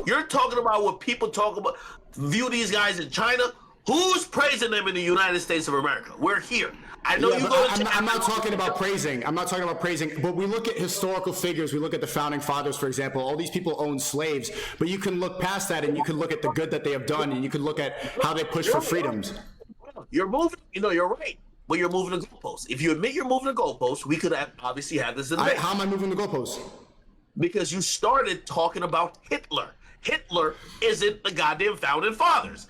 You're talking about what people talk about, view these guys in China. Who's praising them in the United States of America? We're here. I know you go. I'm not talking about praising. I'm not talking about praising. But we look at historical figures. We look at the founding fathers, for example. All these people owned slaves. But you can look past that, and you can look at the good that they have done, and you can look at how they push for freedoms. You're moving. You're right. But you're moving the goalposts. If you admit you're moving the goalposts, we could have obviously had this debate. How am I moving the goalposts? Because you started talking about Hitler. Hitler isn't the goddamn founding fathers.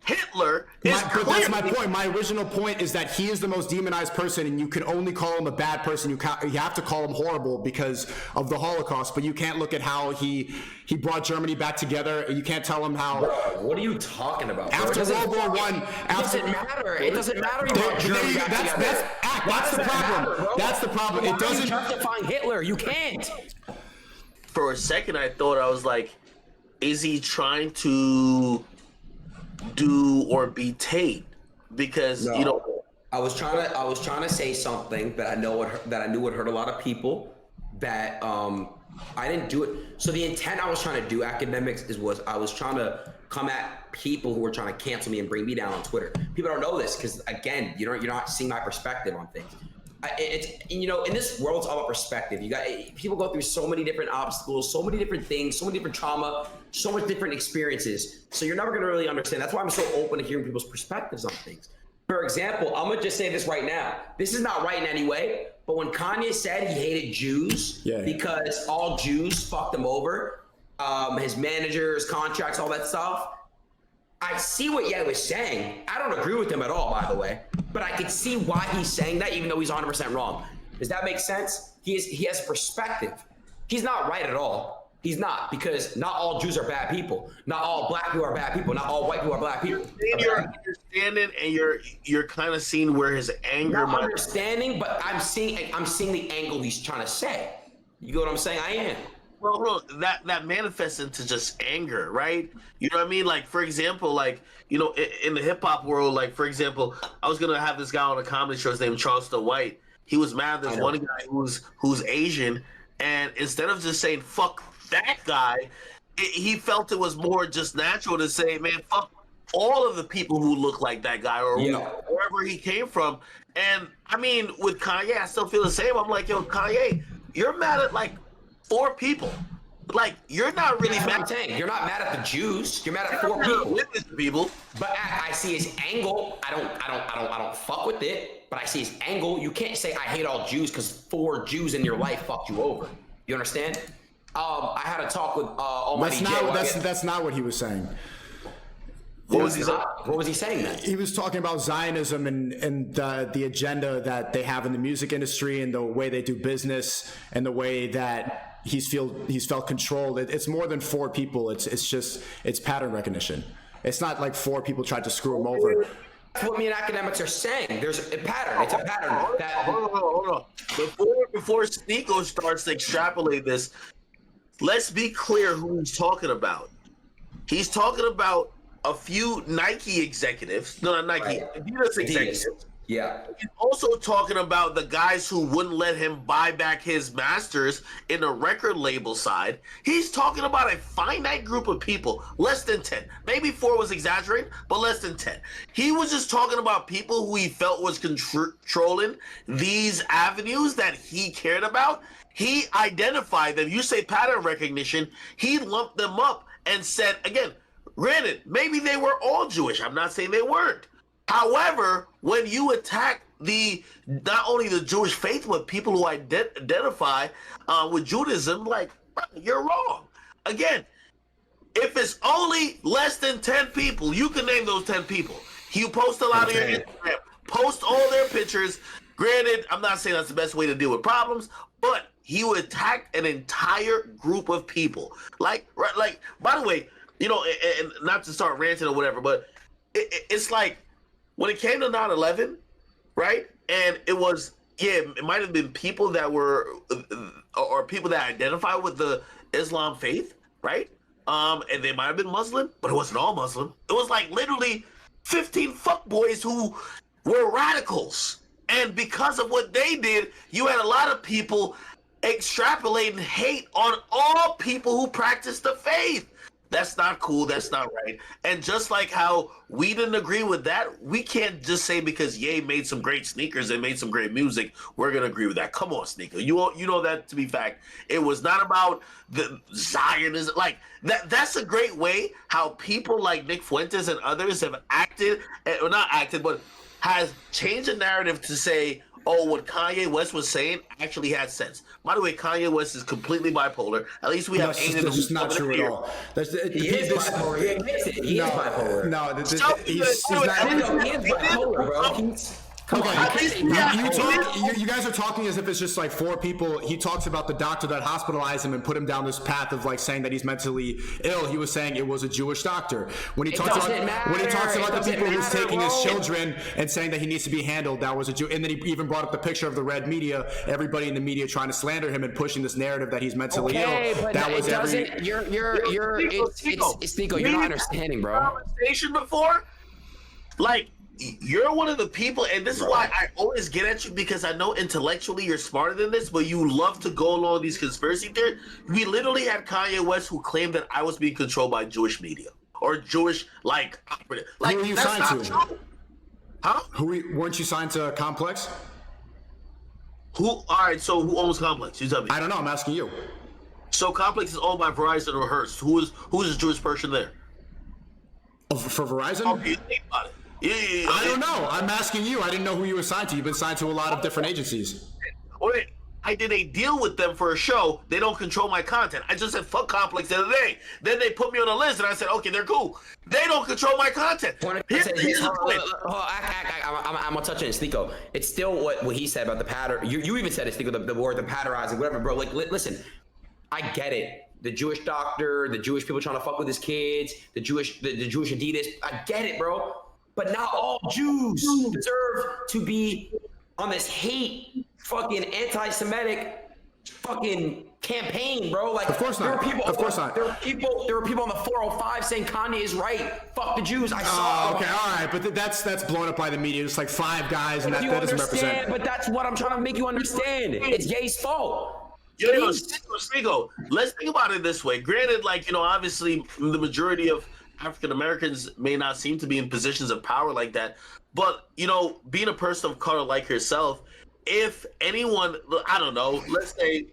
Hitler is but that's my point. My original point is that he is the most demonized person, and you can only call him a bad person. You have to call him horrible because of the Holocaust, but you can't look at how he brought Germany back together. You can't tell him how. What are you talking about? After World War I, it doesn't matter. It doesn't matter. That's the problem. That's the problem. It doesn't justify Hitler. You can't. For a second, I thought, I was like, is he trying to do or be Tate? Because I was trying to say something that I knew would hurt a lot of people. That I didn't do it. So the intent I was trying to do, academics, was I was trying to come at people who were trying to cancel me and bring me down on Twitter. People don't know this because, again, you're not seeing my perspective on things. It's in this world, it's all about perspective. People go through so many different obstacles, so many different things, so many different trauma, so much different experiences. So you're never going to really understand. That's why I'm so open to hearing people's perspectives on things. For example, I'm going to just say this right now. This is not right in any way, but when Kanye said he hated Jews because all Jews fucked him over, his managers, contracts, all that stuff, I see what Ye was saying. I don't agree with him at all, by the way, but I could see why he's saying that, even though he's 100% wrong. Does that make sense? He has perspective. He's not right at all. He's not, because not all Jews are bad people. Not all black people are bad people. Not all white people are black people. You're understanding, and you're kind of seeing where his anger. Not understanding, but I'm seeing the angle he's trying to say. You get what I'm saying? I am. Well, that manifests into just anger, right? You know what I mean? Like, for example, like, in the hip hop world, like, for example, I was gonna have this guy on a comedy show. His name is Charleston White. He was mad at this one guy who's Asian, and instead of just saying "fuck that guy," he felt it was more just natural to say, "Man, fuck all of the people who look like that guy," or wherever he came from. And I mean, with Kanye, I still feel the same. I'm like, yo, Kanye, you're mad at like 4 people. Like, you're not really mad. I'm saying. You're not mad at the Jews. You're mad at 4 people. But I see his angle. I don't fuck with it. But I see his angle. You can't say I hate all Jews because 4 Jews in your life fucked you over. You understand? I had a talk with Almighty J. That's not what he was saying. What was he saying then? He was talking about Zionism and the agenda that they have in the music industry and the way they do business and the way that he's felt controlled. It's more than 4 people. It's pattern recognition. It's not like 4 people tried to screw him over. That's what me and academics are saying. There's a pattern. It's a pattern. Hold on. Before Sneako starts to extrapolate this, let's be clear who he's talking about. He's talking about a few Nike executives. No, not Nike. Adidas executives. Yeah. He's also talking about the guys who wouldn't let him buy back his masters in the record label side. He's talking about a finite group of people, less than 10. Maybe 4 was exaggerating, but less than 10. He was just talking about people who he felt was controlling these avenues that he cared about. He identified them. You say pattern recognition. He lumped them up and said, again, granted, maybe they were all Jewish. I'm not saying they weren't. However, when you attack not only the Jewish faith, but people who identify with Judaism, like, you're wrong. Again, if it's only less than 10 people, you can name those 10 people. You post a lot on your Instagram, post all their pictures. Granted, I'm not saying that's the best way to deal with problems, but he would attack an entire group of people. Like, by the way, and not to start ranting or whatever, but it's like, when it came to 9/11, right? And it was, it might have been people that were, or people that identify with the Islam faith, right? And they might have been Muslim, but it wasn't all Muslim. It was like literally 15 fuckboys who were radicals. And because of what they did, you had a lot of people extrapolating hate on all people who practice the faith. That's not cool. That's not right. And just like how we didn't agree with that, we can't just say because Ye made some great sneakers and made some great music, we're gonna agree with that. Come on, Sneako. You know that to be fact. It was not about the Zionism. Like that. That's a great way how people like Nick Fuentes and others have acted, or not acted, but has changed the narrative to say, oh, what Kanye West was saying actually had sense. By the way, Kanye West is completely bipolar. At least we have Aden. That's just not true at all. He is bipolar. He admits it. He is bipolar. No, He's not. He is bipolar, bro. Come on, you guys are talking as if it's just like four people. He talks about the doctor that hospitalized him and put him down this path of like saying that he's mentally ill. He was saying it was a Jewish doctor. When he talks about the people who's taking his children and saying that he needs to be handled, that was a Jew. And then he even brought up the picture of the red media, everybody in the media trying to slander him and pushing this narrative that he's mentally ill. But that was Sneako, you're not understanding, bro. Conversation before, like. You're one of the people, and this is why I always get at you, because I know intellectually you're smarter than this, but you love to go along these conspiracy theories. We literally had Kanye West who claimed that I was being controlled by Jewish media or Jewish operative. Who were you signed to? True. Huh? Weren't you signed to Complex? All right, so who owns Complex? You tell me. I don't know. I'm asking you. So Complex is owned by Verizon or Hearst. Who's a Jewish person there? Oh, for Verizon? How do you think about it? Yeah. I don't know. I'm asking you. I didn't know who you were signed to. You've been signed to a lot of different agencies. Wait, I did a deal with them for a show. They don't control my content. I just said fuck Complex the other day. Then they put me on a list, and I said, okay, they're cool. They don't control my content. Here's the point. I'm gonna touch on it, Sneako. It's still what he said about the pattern. You even said it, Sneako, the word, the patterizing, whatever, bro. Like, listen, I get it. The Jewish doctor, the Jewish people trying to fuck with his kids, the Jewish Adidas. I get it, bro. But not all Jews deserve to be on this hate, fucking anti-Semitic, fucking campaign, bro. Like, of course not. Of course not. There were people on the 405 saying Kanye is right. Fuck the Jews. I saw. Okay, all right, but that's blown up by the media. It's like five guys, and that doesn't represent. But that's what I'm trying to make you understand. It's Ye's fault. Yo, Sneako, let's think about it this way. Granted, obviously the majority of African Americans may not seem to be in positions of power like that, but being a person of color like yourself, if anyone, I don't know, let's say,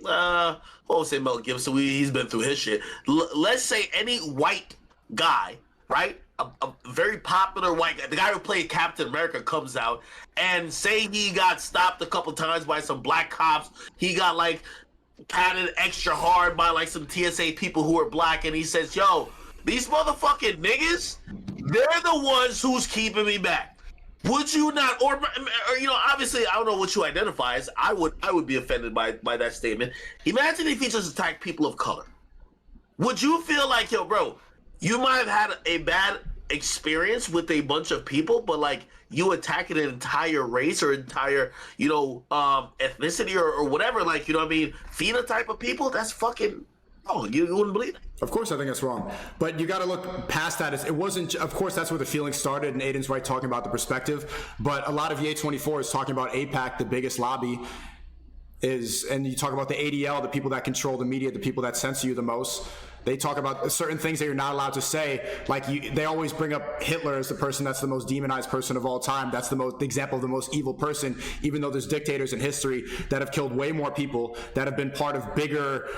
won't say Mel Gibson, he's been through his shit. Let's say any white guy, right? A very popular white guy, the guy who played Captain America, comes out and say he got stopped a couple times by some black cops. He got patted extra hard by some TSA people who are black, and he says, yo, these motherfucking niggas, they're the ones who's keeping me back. Would you not, or obviously I don't know what you identify as. I would be offended by that statement. Imagine if he just attacked people of color. Would you feel like, yo, bro, you might have had a bad experience with a bunch of people, but you attacking an entire race or entire, ethnicity or whatever, phenotype of people? That's fucking. Oh, you wouldn't believe it. Of course, I think that's wrong. But you got to look past that. It wasn't, of course, that's where the feeling started, and Aden's right talking about the perspective. But a lot of Ye24 is talking about AIPAC, the biggest lobby, and you talk about the ADL, the people that control the media, the people that censor you the most. They talk about certain things that you're not allowed to say. They always bring up Hitler as the person that's the most demonized person of all time. That's the example of the most evil person, even though there's dictators in history that have killed way more people, that have been part of bigger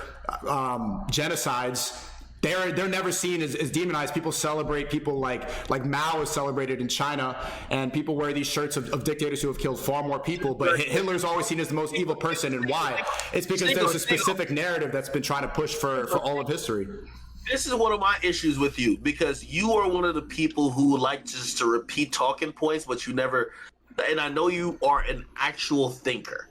genocides. They're never seen as demonized. People celebrate people like Mao is celebrated in China, and people wear these shirts of dictators who have killed far more people. But Hitler's always seen as the most evil person, and why? It's because there's a specific narrative that's been trying to push for all of history. This is one of my issues with you, because you are one of the people who like just to repeat talking points, but you never. And I know you are an actual thinker.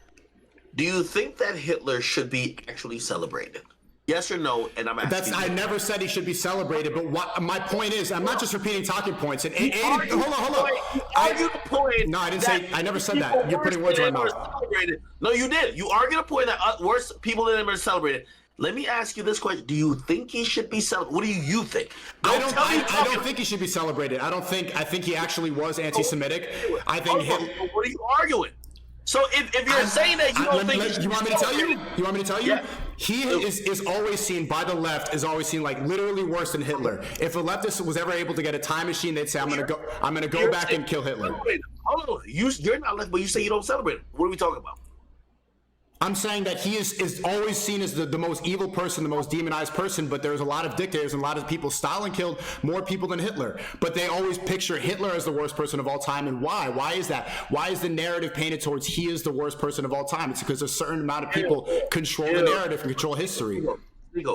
Do you think that Hitler should be actually celebrated? Yes or no? And I'm asking. I never said he should be celebrated, but what my point is, I'm not just repeating talking points. And hold on. Argue the point. No, I didn't say. I never said that. You're putting words in my mouth. No, you did. You argued a point that worse people than him are celebrated. Let me ask you this question: do you think he should be celebrated? What do you think? I don't think he should be celebrated. I think he actually was anti-Semitic. I think What are you arguing? So if you're saying that you don't think you want me to tell you? You want me to tell you? Yeah. He is always seen by the left is always seen like literally worse than Hitler. If a leftist was ever able to get a time machine, they'd say, I'm gonna go back and kill Hitler. Hold on. You're not left, but you say you don't celebrate it. What are we talking about? I'm saying that he is always seen as the most evil person, the most demonized person, but there's a lot of dictators and a lot of people. Stalin killed more people than Hitler, but they always picture Hitler as the worst person of all time. And why? Why is that? Why is the narrative painted towards he is the worst person of all time? It's because a certain amount of people control the narrative and control history.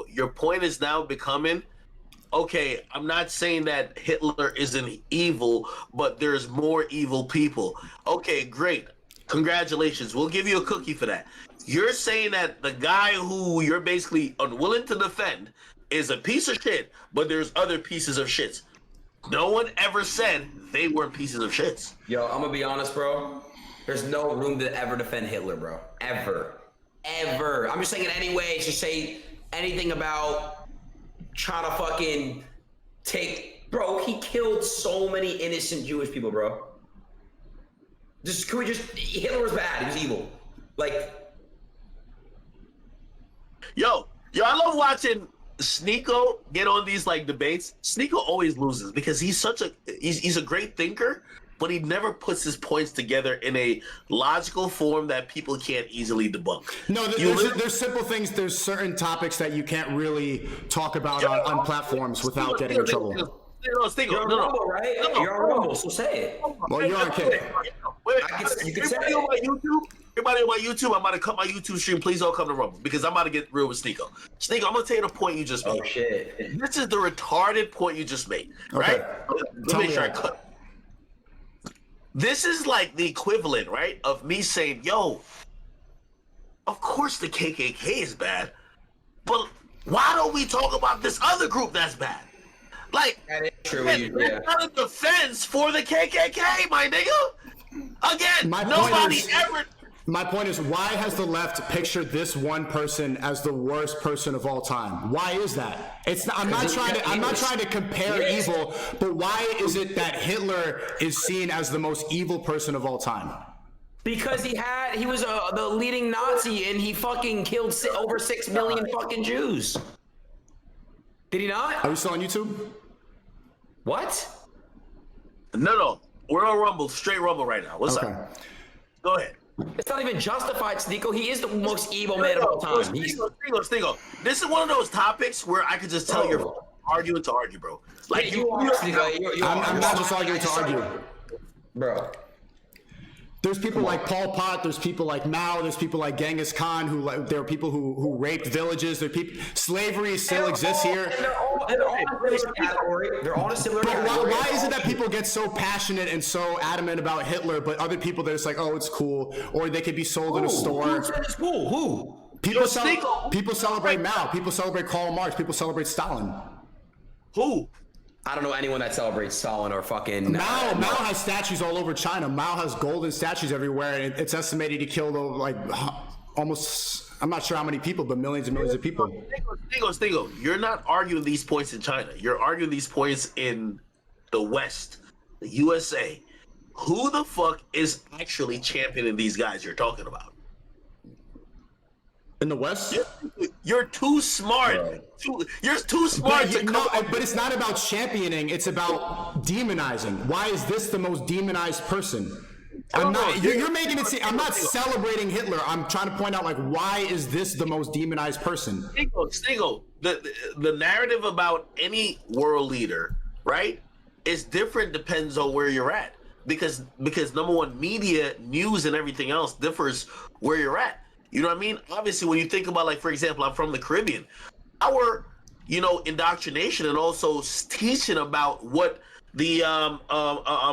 Your point is now becoming, okay, I'm not saying that Hitler isn't evil, but there's more evil people. Okay, great. Congratulations. We'll give you a cookie for that. You're saying that the guy who you're basically unwilling to defend is a piece of shit, but there's other pieces of shits. No one ever said they weren't pieces of shits. Yo, I'm gonna be honest, bro. There's no room to ever defend Hitler, bro. Ever. I'm just saying it anyway. Just say anything about trying to fucking take... Bro, he killed so many innocent Jewish people, bro. Hitler was bad. He was evil. Like... Yo, I love watching Sneako get on these like debates. Sneako always loses because he's a great thinker, but he never puts his points together in a logical form that people can't easily debunk. No, there's simple things. There's certain topics that you can't really talk about on platforms without getting in trouble. You're on Rumble, right? You're on Rumble, so say it. Well, you're on Kick. You can say it. Everybody on my YouTube, I'm about to cut my YouTube stream. Please don't come to Rumble because I'm about to get real with Sneako. Sneako, I'm going to tell you the point you just made. Oh, shit. This is the retarded point you just made, right? Let me make sure I cut. This is like the equivalent, right, of me saying, yo, of course the KKK is bad, but why don't we talk about this other group that's bad? Like, that is true. There's not a defense for the KKK, my nigga. Again, nobody ever... My point is, why has the left pictured this one person as the worst person of all time? Why is that? I'm not trying to compare evil, but why is it that Hitler is seen as the most evil person of all time? Because he was the leading Nazi and he fucking killed over 6 million fucking Jews. Did he not? Are you still on YouTube? What? No. We're on Rumble, straight Rumble right now. What's up? Go ahead. It's not even justified, Sneako. He is the most evil man of all time. Sneako. This is one of those topics where I could just tell you're arguing to argue, bro. Like I'm not just arguing to argue, bro. There's people like Pol Pot. There's people like Mao. There's people like Genghis Khan. There are people who raped villages. Slavery still exists here. They're all in a similar category. They're all in a similar category. Why is it that people get so passionate and so adamant about Hitler, but other people they're just like, oh, it's cool, or they could be sold in a store? Who said it's cool? Who? People celebrate Mao. People celebrate Karl Marx. People celebrate Stalin. Who? I don't know anyone that celebrates Stalin or fucking... Mao has statues all over China. Mao has golden statues everywhere, and it's estimated he killed like almost, I'm not sure how many people, but millions and millions of people. Sneako, you're not arguing these points in China. You're arguing these points in the West, the USA. Who the fuck is actually championing these guys you're talking about? In the West? You're too smart. You're too smart to come. But it's not about championing. It's about demonizing. Why is this the most demonized person? You're making it seem. I'm not celebrating Hitler. I'm trying to point out, like, why is this the most demonized person? Sneako, the narrative about any world leader, right, is different. Depends on where you're at. Because number one, media, news, and everything else differs where you're at. You know what I mean? Obviously, when you think about, like, for example, I'm from the Caribbean. Our, indoctrination and also teaching about what the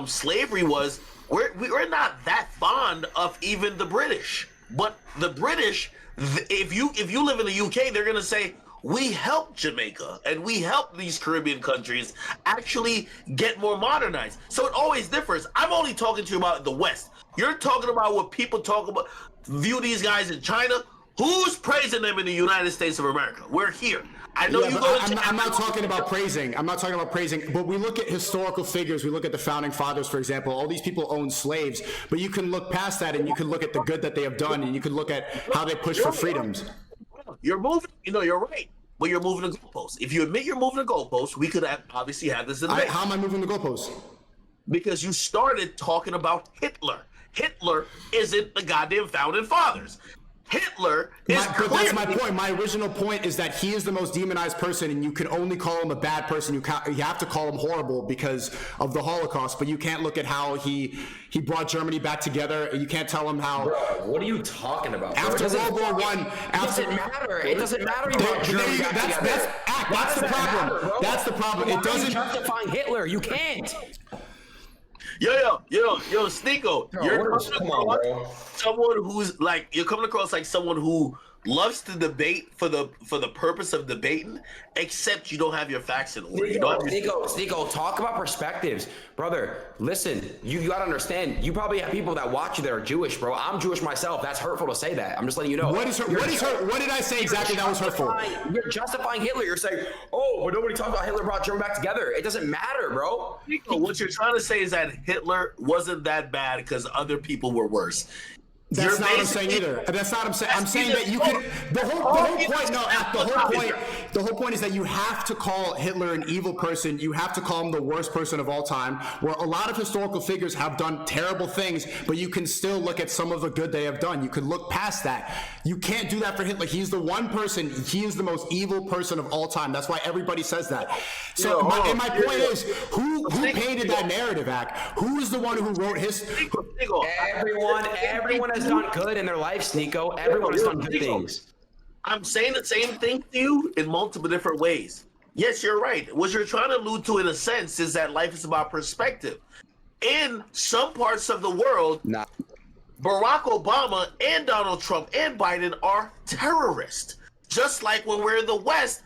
slavery was, we're not that fond of even the British. But the British, if you live in the UK, they're gonna say, we helped Jamaica and we helped these Caribbean countries actually get more modernized. So it always differs. I'm only talking to you about the West. You're talking about what people talk about, view these guys in China. Who's praising them in the United States of America? We're here. I know Yeah, you but go to I'm not talking about praising. I'm not talking about praising. But we look at historical figures. We look at the founding fathers, for example. All these people owned slaves. But you can look past that, and you can look at the good that they have done, and you can look at how they push for freedoms. You're moving. You're right. But you're moving the goalposts. If you admit you're moving the goalposts, we could obviously have this debate. How am I moving the goalposts? Because you started talking about Hitler. Hitler isn't the goddamn founding fathers. Hitler is But that's my point. My original point is that he is the most demonized person, and you can only call him a bad person. You have to call him horrible because of the Holocaust, but you can't look at how he brought Germany back together. You can't tell him how. Bro, what are you talking about? After World War I, It doesn't matter. It doesn't matter. You brought Germany back together. That's the problem. That's the problem. It doesn't. Justifying Hitler, you can't. Yo, Sneako, Come on, bro. Someone who's like, you're coming across like someone who loves to debate for the purpose of debating, except you don't have your facts in order. Sneako, talk about perspectives. Brother, listen, you gotta understand, you probably have people that watch you that are Jewish, bro. I'm Jewish myself. That's hurtful to say that. I'm just letting you know. What did I say exactly that was hurtful? You're justifying Hitler. You're saying, oh, but nobody talks about Hitler brought Germany back together. It doesn't matter, bro. What you're trying to say is that Hitler wasn't that bad because other people were worse. That's not what I'm saying either. That's not what I'm saying. I'm saying that you could. The whole point is that you have to call Hitler an evil person. You have to call him the worst person of all time. Where a lot of historical figures have done terrible things, but you can still look at some of the good they have done. You can look past that. You can't do that for Hitler. He's the one person. He is the most evil person of all time. That's why everybody says that. So my point is, who painted that narrative act? Who is the one who wrote his? Everyone has done good in their life, Sneako. Everyone has done good things. I'm saying the same thing to you in multiple different ways. Yes, you're right. What you're trying to allude to in a sense is that life is about perspective. In some parts of the world, Barack Obama and Donald Trump and Biden are terrorists. Just like when we're in the West,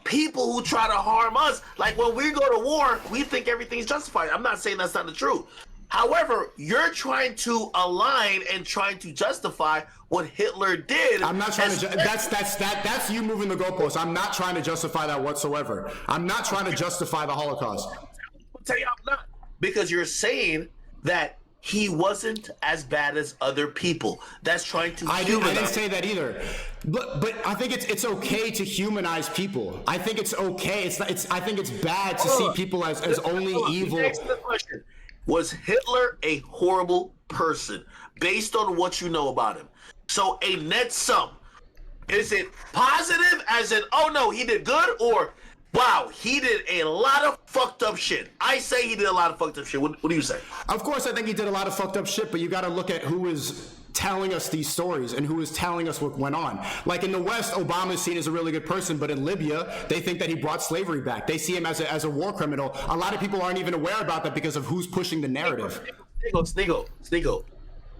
people who try to harm us, like when we go to war, we think everything's justified. I'm not saying that's not the truth. However, you're trying to align and trying to justify what Hitler did. I'm not trying to. That's you moving the goalposts. I'm not trying to justify that whatsoever. I'm not trying to justify the Holocaust. I'll tell you I'm not, because you're saying that he wasn't as bad as other people. That's trying to humanize. I didn't say that either. But I think it's okay to humanize people. I think it's okay. I think it's bad to see people as only evil. Next question. Was Hitler a horrible person based on what you know about him? So a net sum. Is it positive as in, oh no, he did good, or wow, he did a lot of fucked up shit? I say he did a lot of fucked up shit. What do you say? Of course, I think he did a lot of fucked up shit, but you got to look at who is telling us these stories and who is telling us what went on. Like in the West, Obama is seen as a really good person, but in Libya, they think that he brought slavery back. They see him as a war criminal. A lot of people aren't even aware about that because of who's pushing the narrative. Sneako,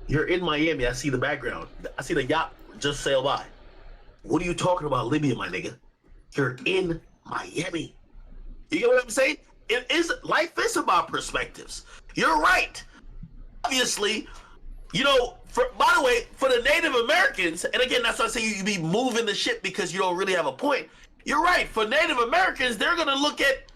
you're in Miami. I see the background. I see the yacht just sail by. What are you talking about, Libya, my nigga? You're in Miami. You get what I'm saying? Life is about perspectives. You're right. Obviously, by the way, for the Native Americans, and again, that's why I say you be moving the shit because you don't really have a point. You're right. For Native Americans, they're going to look at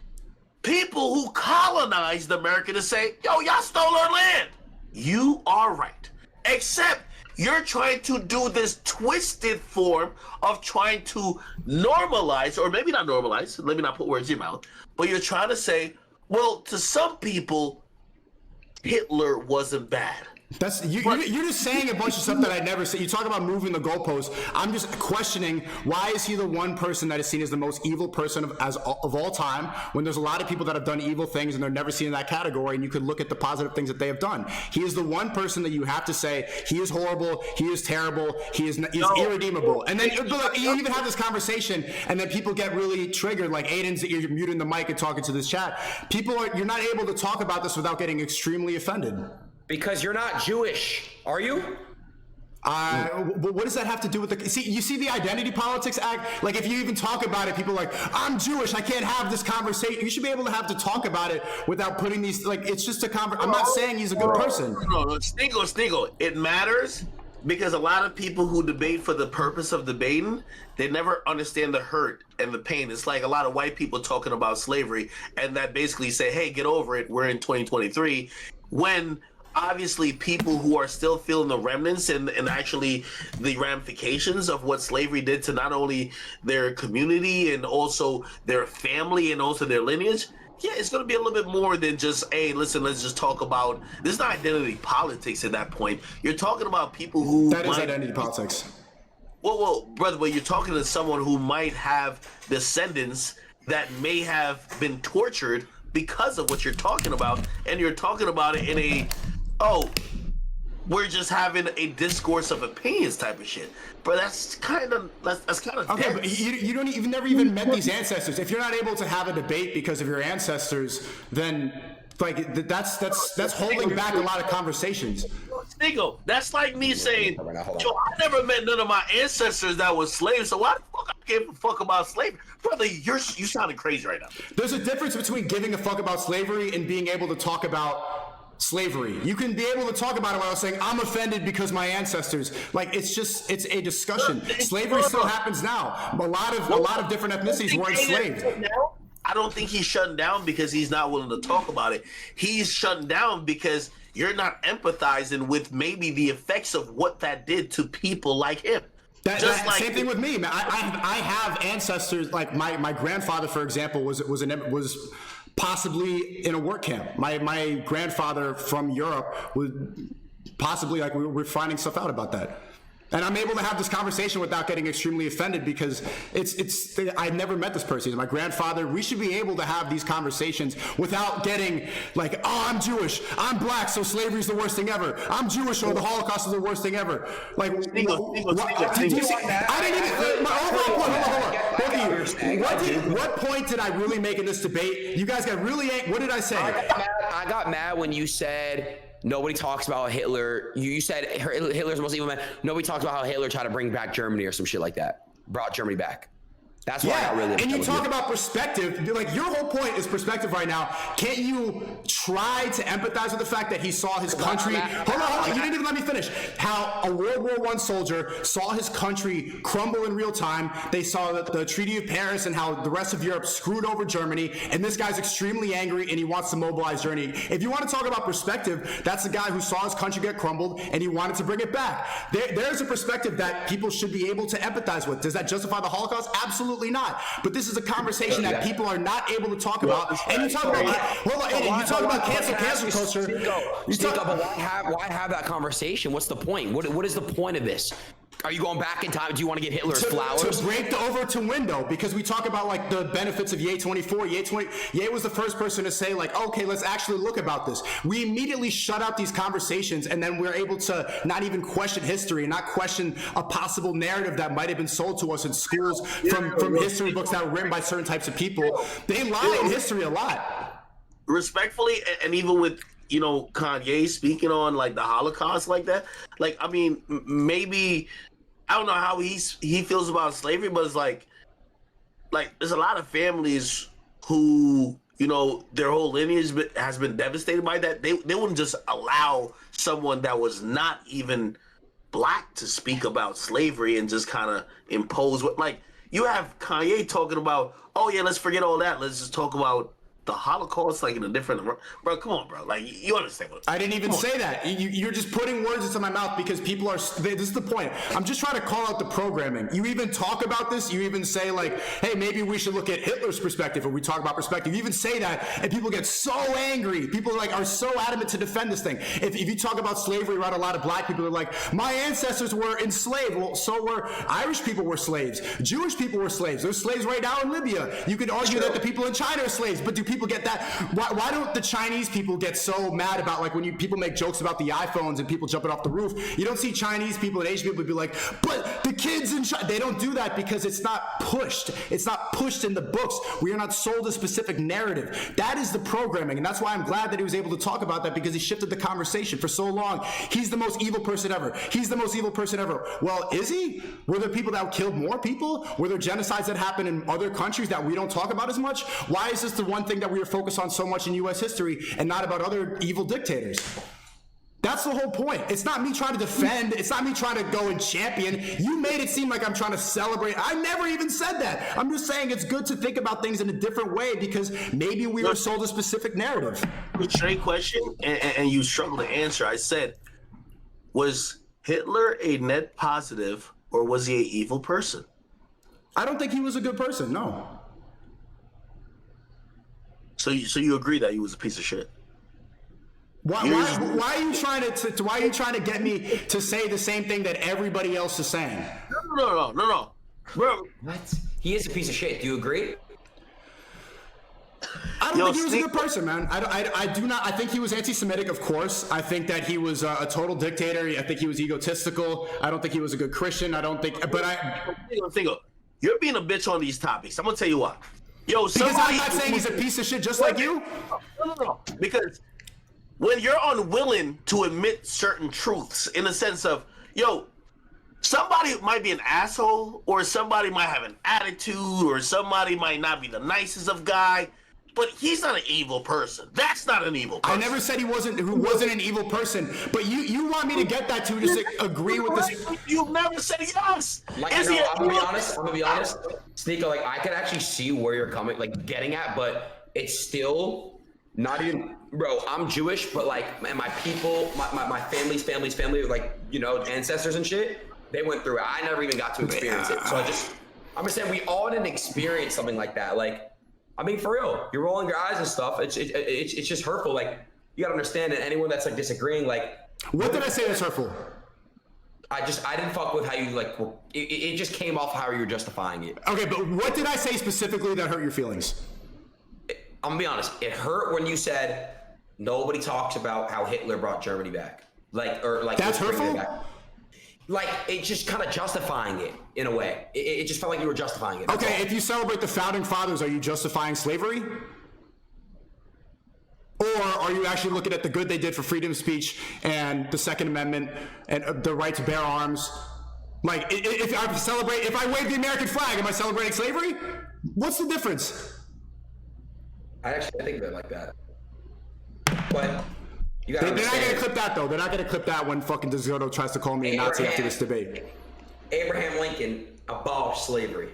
people who colonized America to say, yo, y'all stole our land. You are right. Except you're trying to do this twisted form of trying to normalize, or maybe not normalize, let me not put words in your mouth, but you're trying to say, well, to some people, Hitler wasn't bad. You're just saying a bunch of stuff that I never said. You talk about moving the goalposts. I'm just questioning, why is he the one person that is seen as the most evil person of all time, when there's a lot of people that have done evil things and they're never seen in that category, and you could look at the positive things that they have done. He is the one person that you have to say, he is horrible, he is terrible, he is irredeemable. And then you even have this conversation, and then people get really triggered, like Aden's, you're muting the mic and talking to this chat. You're not able to talk about this without getting extremely offended. Because you're not Jewish, are you? What does that have to do with you see the identity politics act? Like, if you even talk about it, people are like, I'm Jewish, I can't have this conversation. You should be able to have to talk about it without putting these, like, it's just a conversation. I'm not saying he's a good person. No, Sneako, it matters because a lot of people who debate for the purpose of debating, they never understand the hurt and the pain. It's like a lot of white people talking about slavery and that basically say, hey, get over it, we're in 2023, when obviously people who are still feeling the remnants and actually the ramifications of what slavery did to not only their community and also their family and also their lineage. Yeah, it's going to be a little bit more than just, hey, listen, let's just talk about, this is not identity politics at that point. You're talking about people who That is identity politics. Well, brother, but you're talking to someone who might have descendants that may have been tortured because of what you're talking about, and you're talking about it in a, oh, we're just having a discourse of opinions type of shit. But that's kind of okay. dense. But you've never even met these ancestors. If you're not able to have a debate because of your ancestors, then like that's holding back a lot of conversations. Sneako, that's like me saying, yo, I never met none of my ancestors that was slaves, so why the fuck I give a fuck about slavery? Brother, you sounding crazy right now. There's a difference between giving a fuck about slavery and being able to talk about slavery. You can be able to talk about it while saying, I'm offended because my ancestors, like, it's a discussion. Slavery still happens now. A lot of different ethnicities were enslaved. I don't think he's shutting down because he's not willing to talk about it. He's shutting down because you're not empathizing with maybe the effects of what that did to people like him. Same thing with me, man. I have ancestors, like my grandfather, for example, was possibly in a work camp. My grandfather from Europe was possibly, like, we're finding stuff out about that. And I'm able to have this conversation without getting extremely offended because I've never met this person. He's my grandfather. We should be able to have these conversations without getting like, oh, I'm Jewish, I'm black, so slavery's the worst thing ever. I'm Jewish, or the Holocaust is the worst thing ever. Like, I didn't even, hold on. What point did I really make in this debate? You guys got really, what did I say? I got mad when you said, nobody talks about Hitler. You said Hitler's the most evil man. Nobody talks about how Hitler tried to bring back Germany or some shit like that. Brought Germany back. That's why I got really upset. And you talk about perspective. Like, your whole point is perspective right now. Can't you try to empathize with the fact that he saw his country? Hold on. You didn't even let me finish. How a World War I soldier saw his country crumble in real time. They saw the Treaty of Paris and how the rest of Europe screwed over Germany. And this guy's extremely angry and he wants to mobilize Germany. If you want to talk about perspective, that's the guy who saw his country get crumbled and he wanted to bring it back. There's a perspective that people should be able to empathize with. Does that justify the Holocaust? Absolutely not. But this is a conversation that people are not able to talk about. And you talk about, hold on, Aden, you talk about cancel culture. But why have that conversation? What's the point? What is the point of this? Are you going back in time? Do you want to get Hitler's flowers? To break the Overton window, because we talk about like the benefits of Ye 24. Ye was the first person to say like, okay, let's actually look about this. We immediately shut out these conversations, and then we're able to not even question history and not question a possible narrative that might have been sold to us in schools from history books that were written by certain types of people. They lie in history a lot. Respectfully, and even with, you know, Kanye speaking on like the Holocaust like that, like, I mean, maybe, I don't know how he feels about slavery, but it's like there's a lot of families who, you know, their whole lineage has been devastated by that. They wouldn't just allow someone that was not even black to speak about slavery and just kind of impose what, like, you have Kanye talking about, oh yeah, let's forget all that, let's just talk about the Holocaust, like, in a different, bro, come on, bro, like, you understand what I didn't even say that. You're just putting words into my mouth because people are, this is the point. I'm just trying to call out the programming. You even talk about this, you even say like, hey, maybe we should look at Hitler's perspective, or we talk about perspective. You even say that, and people get so angry. People like are so adamant to defend this thing. If you talk about slavery around, a lot of black people are like, my ancestors were enslaved. Well, so were Irish people were slaves. Jewish people were slaves. There's slaves right now in Libya. You could argue that the people in China are slaves, but do people get that? Why don't the Chinese people get so mad about, like, when people make jokes about the iPhones and people jumping off the roof? You don't see Chinese people and Asian people be like, but the kids in China, they don't do that because it's not pushed. It's not pushed in the books. We are not sold a specific narrative. That is the programming, and that's why I'm glad that he was able to talk about that, because he shifted the conversation for so long. He's the most evil person ever. He's the most evil person ever. Well, is he? Were there people that killed more people? Were there genocides that happened in other countries that we don't talk about as much? Why is this the one thing that we are focused on so much in U.S. history and not about other evil dictators? That's the whole point. It's not me trying to defend. It's not me trying to go and champion. You made it seem like I'm trying to celebrate. I never even said that. I'm just saying it's good to think about things in a different way because maybe we were sold a specific narrative. Straight question, and you struggle to answer. I said, was Hitler a net positive or was he an evil person? I don't think he was a good person, no. So you agree that he was a piece of shit? Why are you trying to get me to say the same thing that everybody else is saying? No. Bro. What? He is a piece of shit. Do you agree? I don't think he was a good person, man. I do not. I think he was anti-Semitic, of course. I think that he was a total dictator. I think he was egotistical. I don't think he was a good Christian. I don't think. But You're being a bitch on these topics. I'm gonna tell you why. Yo, because I'm not saying he's a piece of shit, just like you. No. Because when you're unwilling to admit certain truths, in the sense of, yo, somebody might be an asshole, or somebody might have an attitude, or somebody might not be the nicest of guy, but he's not an evil person. That's not an evil person. I never said he wasn't an evil person, but you want me to get that to just agree with this. You've never said yes. Like, I'm gonna be honest. Sneako, like, I can actually see where you're getting at, but it's still not even, bro, I'm Jewish, but like, my people, my family's family, like, you know, ancestors and shit, they went through it. I never even got to experience it. So I'm just saying we all didn't experience something like that. Like, I mean, for real, you're rolling your eyes and stuff. It's just hurtful. Like, you gotta understand that anyone that's like disagreeing, like. What did I say that's hurtful? I didn't fuck with how you like, it just came off how you were justifying it. Okay, but what did I say specifically that hurt your feelings? I'm gonna be honest. It hurt when you said nobody talks about how Hitler brought Germany back. That's hurtful. Like, it's just kind of justifying it in a way. It just felt like you were justifying it. Okay, if you celebrate the founding fathers, are you justifying slavery? Or are you actually looking at the good they did for freedom of speech and the Second Amendment and the right to bear arms? Like, if I wave the American flag, am I celebrating slavery? What's the difference? I actually think of it like that. But you gotta they're not going to clip that, though. They're not going to clip that when fucking DeZotto tries to call me a Nazi after this debate. Abraham Lincoln abolished slavery.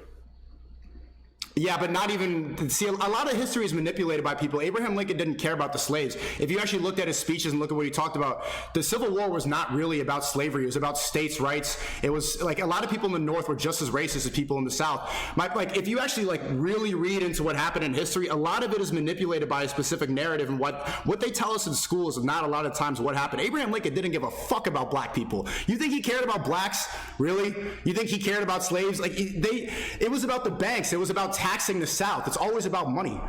Yeah, but not even, see, a lot of history is manipulated by people. Abraham Lincoln didn't care about the slaves. If you actually looked at his speeches and look at what he talked about, the Civil War was not really about slavery. It was about states' rights. It was like a lot of people in the North were just as racist as people in the South. Like, if you actually like really read into what happened in history, a lot of it is manipulated by a specific narrative, and what they tell us in school is not a lot of times what happened. Abraham Lincoln didn't give a fuck about black people. You think he cared about blacks? Really? You think he cared about slaves? Like, it was about the banks. It was about taxing the South. It's always about money.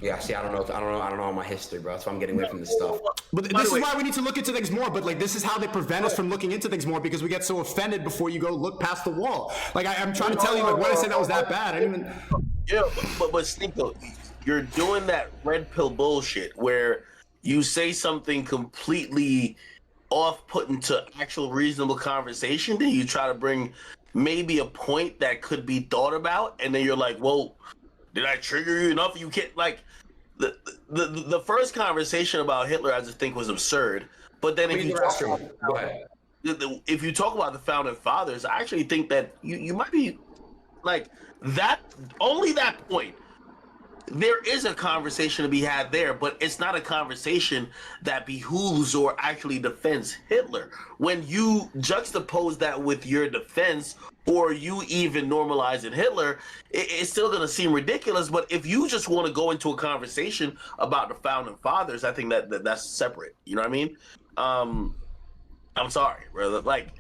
Yeah, see, I don't know my history, bro. That's why I'm getting away from this stuff. But this is why we need to look into things more. But like, this is how they prevent us from looking into things more, because we get so offended before you go look past the wall. Like, I'm trying to tell you, like, when I said that was that bad, I didn't even. Yeah, but Sneako, you're doing that red pill bullshit where you say something completely off-putting to actual reasonable conversation, then you try to bring maybe a point that could be thought about, and then you're like, well, did I trigger you enough? You can't, like, the first conversation about Hitler I just think was absurd, but then if you talk about the founding fathers, I actually think that you might be like that, only that point. There is a conversation to be had there, but it's not a conversation that behooves or actually defends Hitler. When you juxtapose that with your defense, or you even normalizing Hitler, it's still going to seem ridiculous. But if you just want to go into a conversation about the founding fathers, I think that's separate. You know what I mean? I'm sorry, brother. Like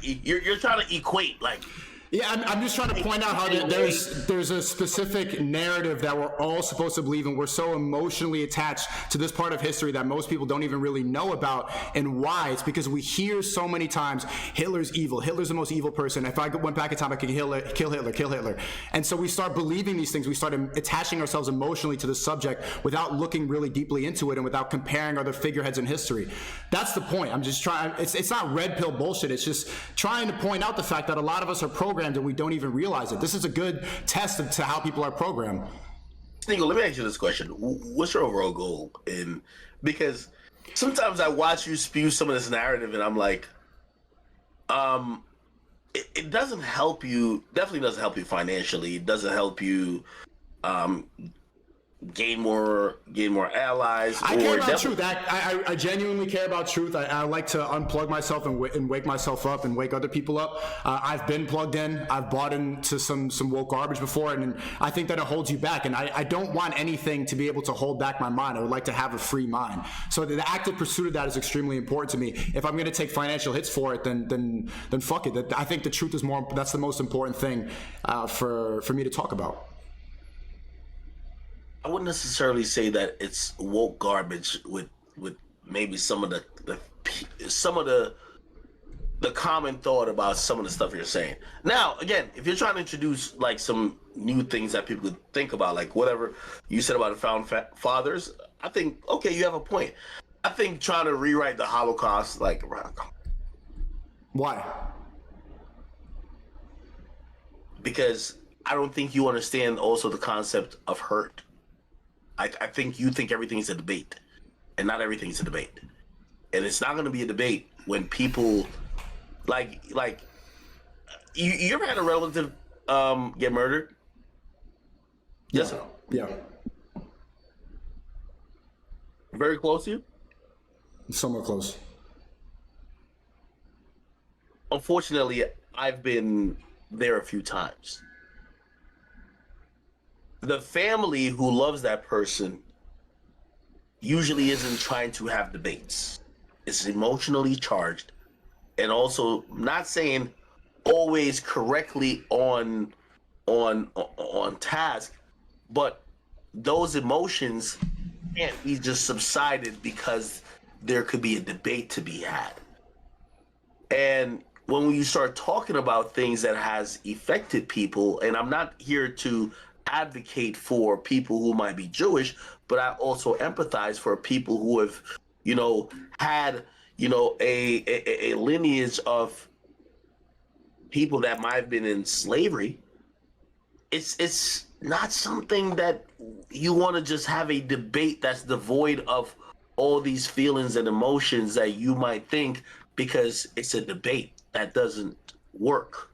you're trying to equate, like. Yeah, I'm just trying to point out how there's a specific narrative that we're all supposed to believe, and we're so emotionally attached to this part of history that most people don't even really know about. And why? It's because we hear so many times, Hitler's evil. Hitler's the most evil person. If I went back in time, I could kill Hitler. And so we start believing these things. We start attaching ourselves emotionally to the subject without looking really deeply into it and without comparing other figureheads in history. That's the point. I'm just trying. It's not red pill bullshit. It's just trying to point out the fact that a lot of us are programmed and we don't even realize it. This is a good test to how people are programmed. Sneako, let me ask you this question: what's your overall goal? Because sometimes I watch you spew some of this narrative, and I'm like, it doesn't help you. Definitely doesn't help you financially. It doesn't help you um, gain more allies. I care about truth. I genuinely care about truth. I like to unplug myself and wake myself up and wake other people up. I've been plugged in. I've bought into some woke garbage before, and I think that it holds you back. And I don't want anything to be able to hold back my mind. I would like to have a free mind. So the active pursuit of that is extremely important to me. If I'm going to take financial hits for it, then fuck it. I think the truth is more. That's the most important thing for me to talk about. I wouldn't necessarily say that it's woke garbage with maybe some of the common thought about some of the stuff you're saying. Now, again, if you're trying to introduce like some new things that people could think about, like whatever you said about the founding fathers, I think okay, you have a point. I think trying to rewrite the Holocaust, like, why? Because I don't think you understand also the concept of hurt. I think you think everything is a debate, and not everything is a debate. And it's not going to be a debate when people like you ever had a relative get murdered? Yes. Yeah. Very close to you? Somewhat close. Unfortunately, I've been there a few times. The family who loves that person usually isn't trying to have debates. It's emotionally charged, and also not saying always correctly on task, but those emotions can't be just subsided because there could be a debate to be had. And when you start talking about things that has affected people, and I'm not here to advocate for people who might be Jewish, but I also empathize for people who have, had, a lineage of people that might have been in slavery. It's not something that you want to just have a debate that's devoid of all these feelings and emotions that you might think, because it's a debate that doesn't work.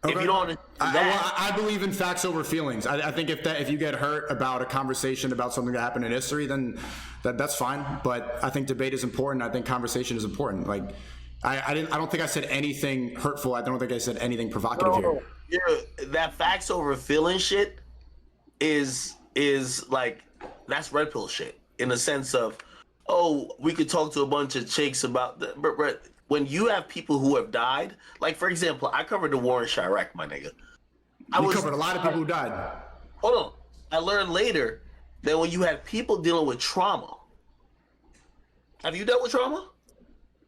Okay. If you don't I believe in facts over feelings. I think if you get hurt about a conversation about something that happened in history, then that's fine. But I think debate is important. I think conversation is important. Like I don't think I said anything hurtful. I don't think I said anything provocative here. That facts over feeling shit is like, that's red pill shit, in the sense of, oh, we could talk to a bunch of chicks about the but when you have people who have died, like, for example, I covered the war in Chirac, my nigga. You covered a lot of people who died. Hold on. I learned later that when you have people dealing with trauma, have you dealt with trauma?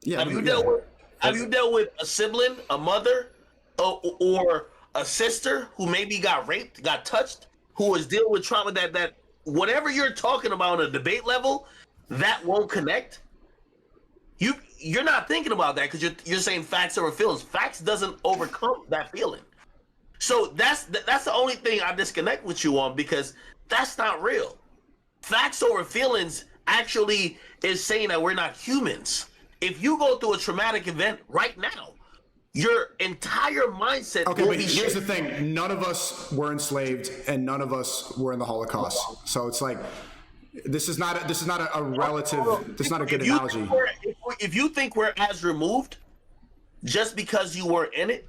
Yeah. Have you dealt with a sibling, a mother, or a sister who maybe got raped, got touched, who is dealing with trauma that whatever you're talking about on a debate level, that won't connect? You're not thinking about that because you're saying facts over feelings. Facts doesn't overcome that feeling. So that's the only thing I disconnect with you on, because that's not real. Facts over feelings actually is saying that we're not humans. If you go through a traumatic event right now, your entire mindset okay, will but be here's shit. the thing: none of us were enslaved, and none of us were in the Holocaust. So it's like, this is not a relative. This is not a good analogy. If you think we're as removed just because you weren't in it,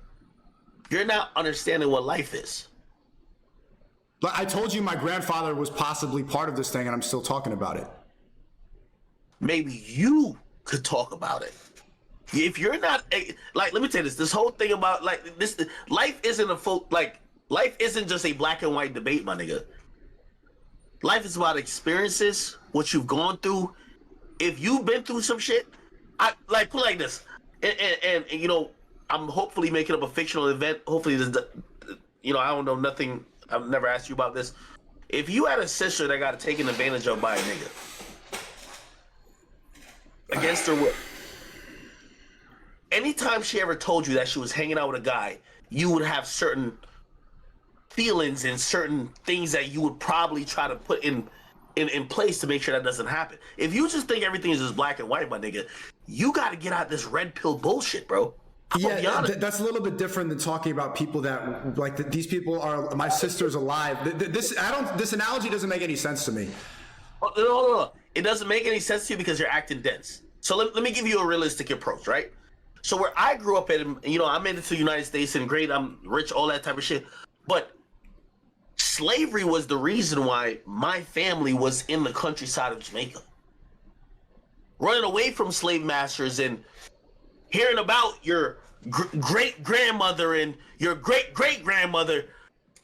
you're not understanding what life is. But I told you my grandfather was possibly part of this thing, and I'm still talking about it. Maybe you could talk about it. If you're not, like, let me tell you this whole thing about, like, this, life isn't life isn't just a black and white debate, my nigga. Life is about experiences, what you've gone through. If you've been through some shit, put it like this, and I'm hopefully making up a fictional event. Hopefully this, I don't know nothing. I've never asked you about this. If you had a sister that got taken advantage of by a nigga, against her will, anytime she ever told you that she was hanging out with a guy, you would have certain feelings and certain things that you would probably try to put in place to make sure that doesn't happen. If you just think everything is just black and white, my nigga, you got to get out this red pill bullshit, bro. Yeah, that's a little bit different than talking about people that like these people are. My sister's alive. This analogy doesn't make any sense to me. No. It doesn't make any sense to you because you're acting dense. So let me give you a realistic approach, right? So where I grew up in, you know, I made it to the United States and great, I'm rich, all that type of shit. But slavery was the reason why my family was in the countryside of Jamaica. Running away from slave masters and hearing about your great-grandmother and your great-great-grandmother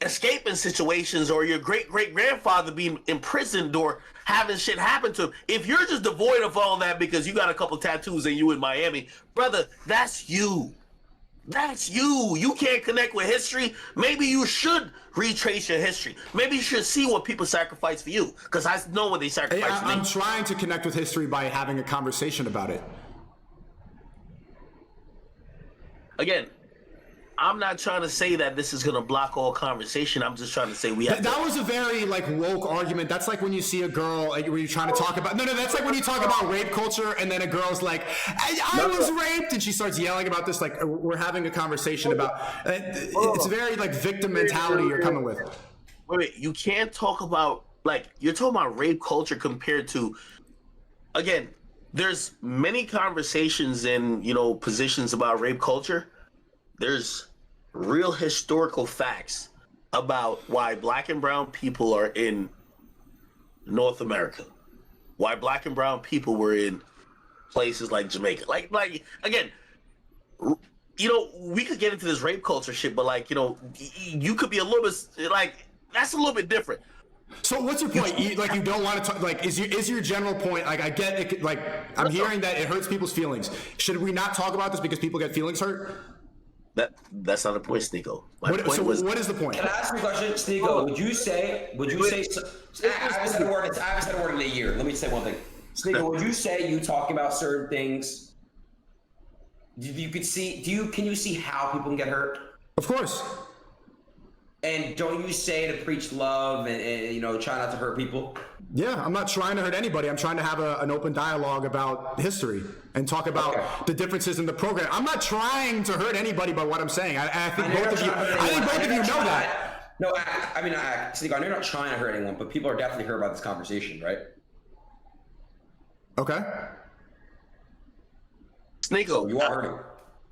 escaping situations, or your great-great-grandfather being imprisoned or having shit happen to him. If you're just devoid of all that because you got a couple tattoos and you in Miami, brother, that's you. That's you. You can't connect with history. Maybe you should retrace your history. Maybe you should see what people sacrifice for you, because I know what they sacrifice for me. I'm trying to connect with history by having a conversation about it. Again, I'm not trying to say that this is gonna block all conversation. I'm just trying to say we have. That was a very like woke argument. That's like when you see a girl like, when you're trying to talk about. No. That's like when you talk about rape culture, and then a girl's like, "I was raped," and she starts yelling about this. Like we're having a conversation about. It's very like victim mentality you're coming with. Wait, you can't talk about like you're talking about rape culture compared to. Again, there's many conversations and positions about rape culture. There's real historical facts about why black and brown people are in North America, why black and brown people were in places like Jamaica. Like again, we could get into this rape culture shit, but you could be a little bit like that's a little bit different. So what's your point? You don't want to talk. Like, is your general point? Like, I get it. Like, I'm hearing that it hurts people's feelings. Should we not talk about this because people get feelings hurt? That's not the point, Sneako. What is the point? Can I ask you a question, Sneako? Would you say? I haven't said a word in a year. Let me say one thing, Sneako. Would you say you talking about certain things? You could see. Can you see how people can get hurt? Of course. And don't you say to preach love and try not to hurt people? Yeah, I'm not trying to hurt anybody. I'm trying to have an open dialogue about history and talk about the differences in the program. I'm not trying to hurt anybody by what I'm saying. I think both of you know that. No, I mean, Sneako, I know you're not trying to hurt anyone, but people are definitely hurt about this conversation, right? Okay. Sneako, you are hurting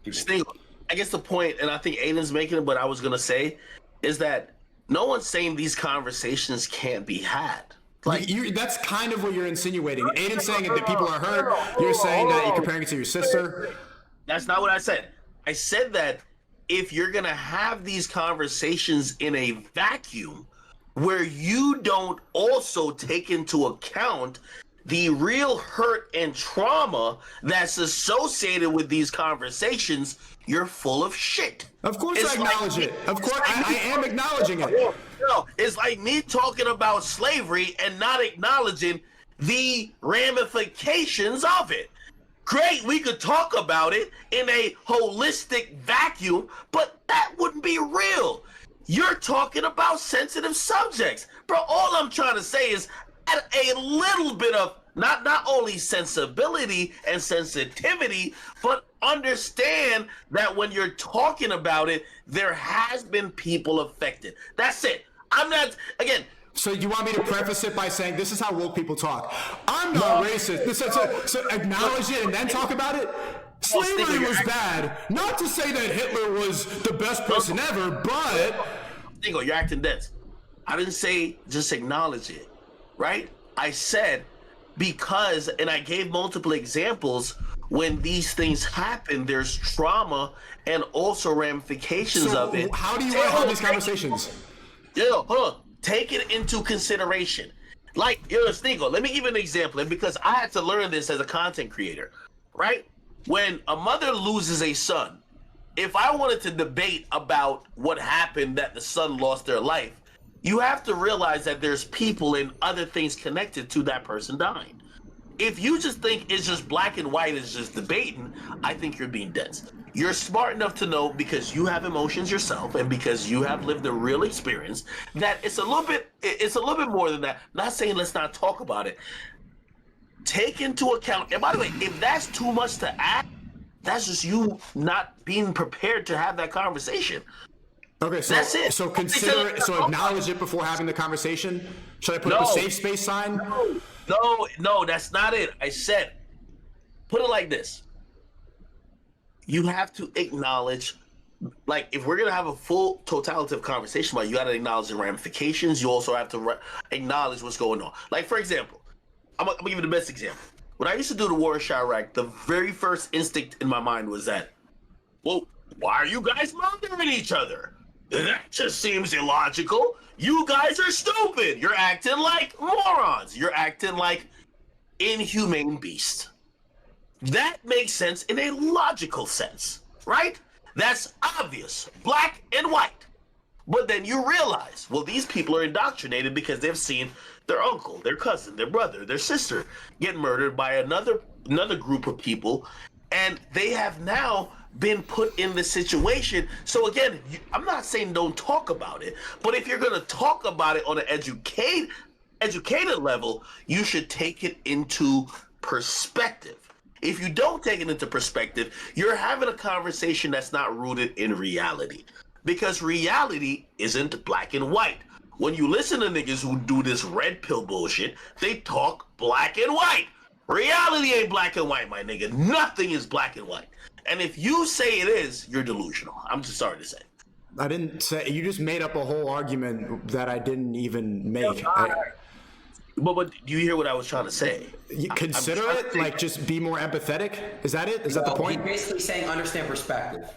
people. Sneako, I guess the point, and I think Aden's making it, but I was gonna say, is that no one's saying these conversations can't be had. Like that's kind of what you're insinuating. Aiden's saying that people are hurt. You're saying that you're comparing it to your sister. That's not what I said. I said that if you're gonna have these conversations in a vacuum where you don't also take into account the real hurt and trauma that's associated with these conversations, you're full of shit. Of course I acknowledge it. Of course I am acknowledging it. No, it's like me talking about slavery and not acknowledging the ramifications of it. Great, we could talk about it in a holistic vacuum, but that wouldn't be real. You're talking about sensitive subjects. Bro, all I'm trying to say is add a little bit of not only sensibility and sensitivity, but understand that when you're talking about it, there has been people affected. That's it. I'm not, again. So you want me to preface it by saying this is how woke people talk? I'm not racist. So acknowledge it and then talk about it? Slavery was bad. Not to say that Hitler was the best person ever, but... Sneako, you're acting dense. I didn't say just acknowledge it, right? I said because, and I gave multiple examples, when these things happen, there's trauma and also ramifications of it. How do you want to have these conversations? Hold on. Take it into consideration. Like, Sneako, let me give you an example. And because I had to learn this as a content creator, right? When a mother loses a son, if I wanted to debate about what happened that the son lost their life, you have to realize that there's people and other things connected to that person dying. if you just think it's just black and white, it's just debating, I think you're being dense. You're smart enough to know, because you have emotions yourself and because you have lived a real experience, that it's a little bit more than that. Not saying let's not talk about it. Take into account, and by the way, if that's too much to ask, that's just you not being prepared to have that conversation. Okay, so That's it. so consider it, so acknowledge it before having the conversation. Should I put up a safe space sign? No, that's not it. I said, put it like this. You have to acknowledge, like, if we're gonna have a full totality of conversation about it, you gotta acknowledge the ramifications. You also have to acknowledge what's going on. Like, for example, I'm gonna give you the best example. When I used to do the war in Chirac, the very first instinct in my mind was that, well, why are you guys murdering each other? That just seems illogical. You guys are stupid. You're acting like morons. You're acting like inhumane beasts. That makes sense in a logical sense, right? That's obvious, black and white. But then you realize, well, these people are indoctrinated because they've seen their uncle, their cousin, their brother, their sister get murdered by another group of people, and they have now been put in this situation. So again, I'm not saying don't talk about it, but if you're going to talk about it on an educated level, you should take it into perspective. If you don't take it into perspective, you're having a conversation that's not rooted in reality, because reality isn't black and white. When you listen to niggas who do this red pill bullshit, they talk black and white. Reality ain't black and white, my nigga. Nothing is black and white. And if you say it is, you're delusional. I'm just sorry to say. I didn't say. You just made up a whole argument that I didn't even make. But do you hear what I was trying to say? Consider it, like, just be more empathetic. Is that it? Is that the point? He's basically saying understand perspective.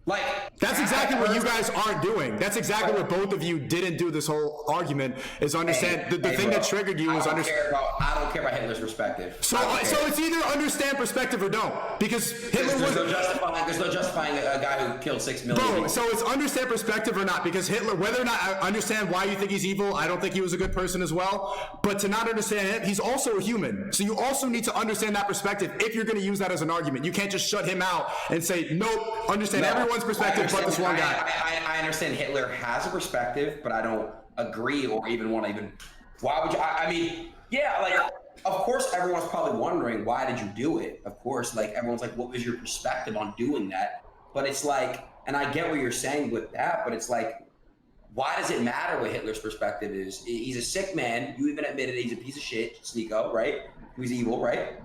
Like, that's exactly what you guys aren't doing. That's exactly what both of you didn't do this whole argument, is understand. The thing that triggered you was understand. I don't care about Hitler's perspective. So it's either understand perspective or don't. Because Hitler there's no justifying a guy who killed 6 million. Bro, so it's understand perspective or not. Because Hitler, whether or not I understand why you think he's evil, I don't think he was a good person as well. But to not understand him, he's also a human. So you also need to understand that perspective if you're going to use that as an argument. You can't just shut him out and say, nope, understand everyone's perspective but this one guy. I understand Hitler has a perspective, but I don't agree or even want to even. Why would you? I mean, yeah, like, of course, everyone's probably wondering, why did you do it? Of course, like, everyone's like, what was your perspective on doing that? But it's like, and I get what you're saying with that, but it's like, why does it matter what Hitler's perspective is? He's a sick man. You even admitted he's a piece of shit, Sneako, right? He's evil, right?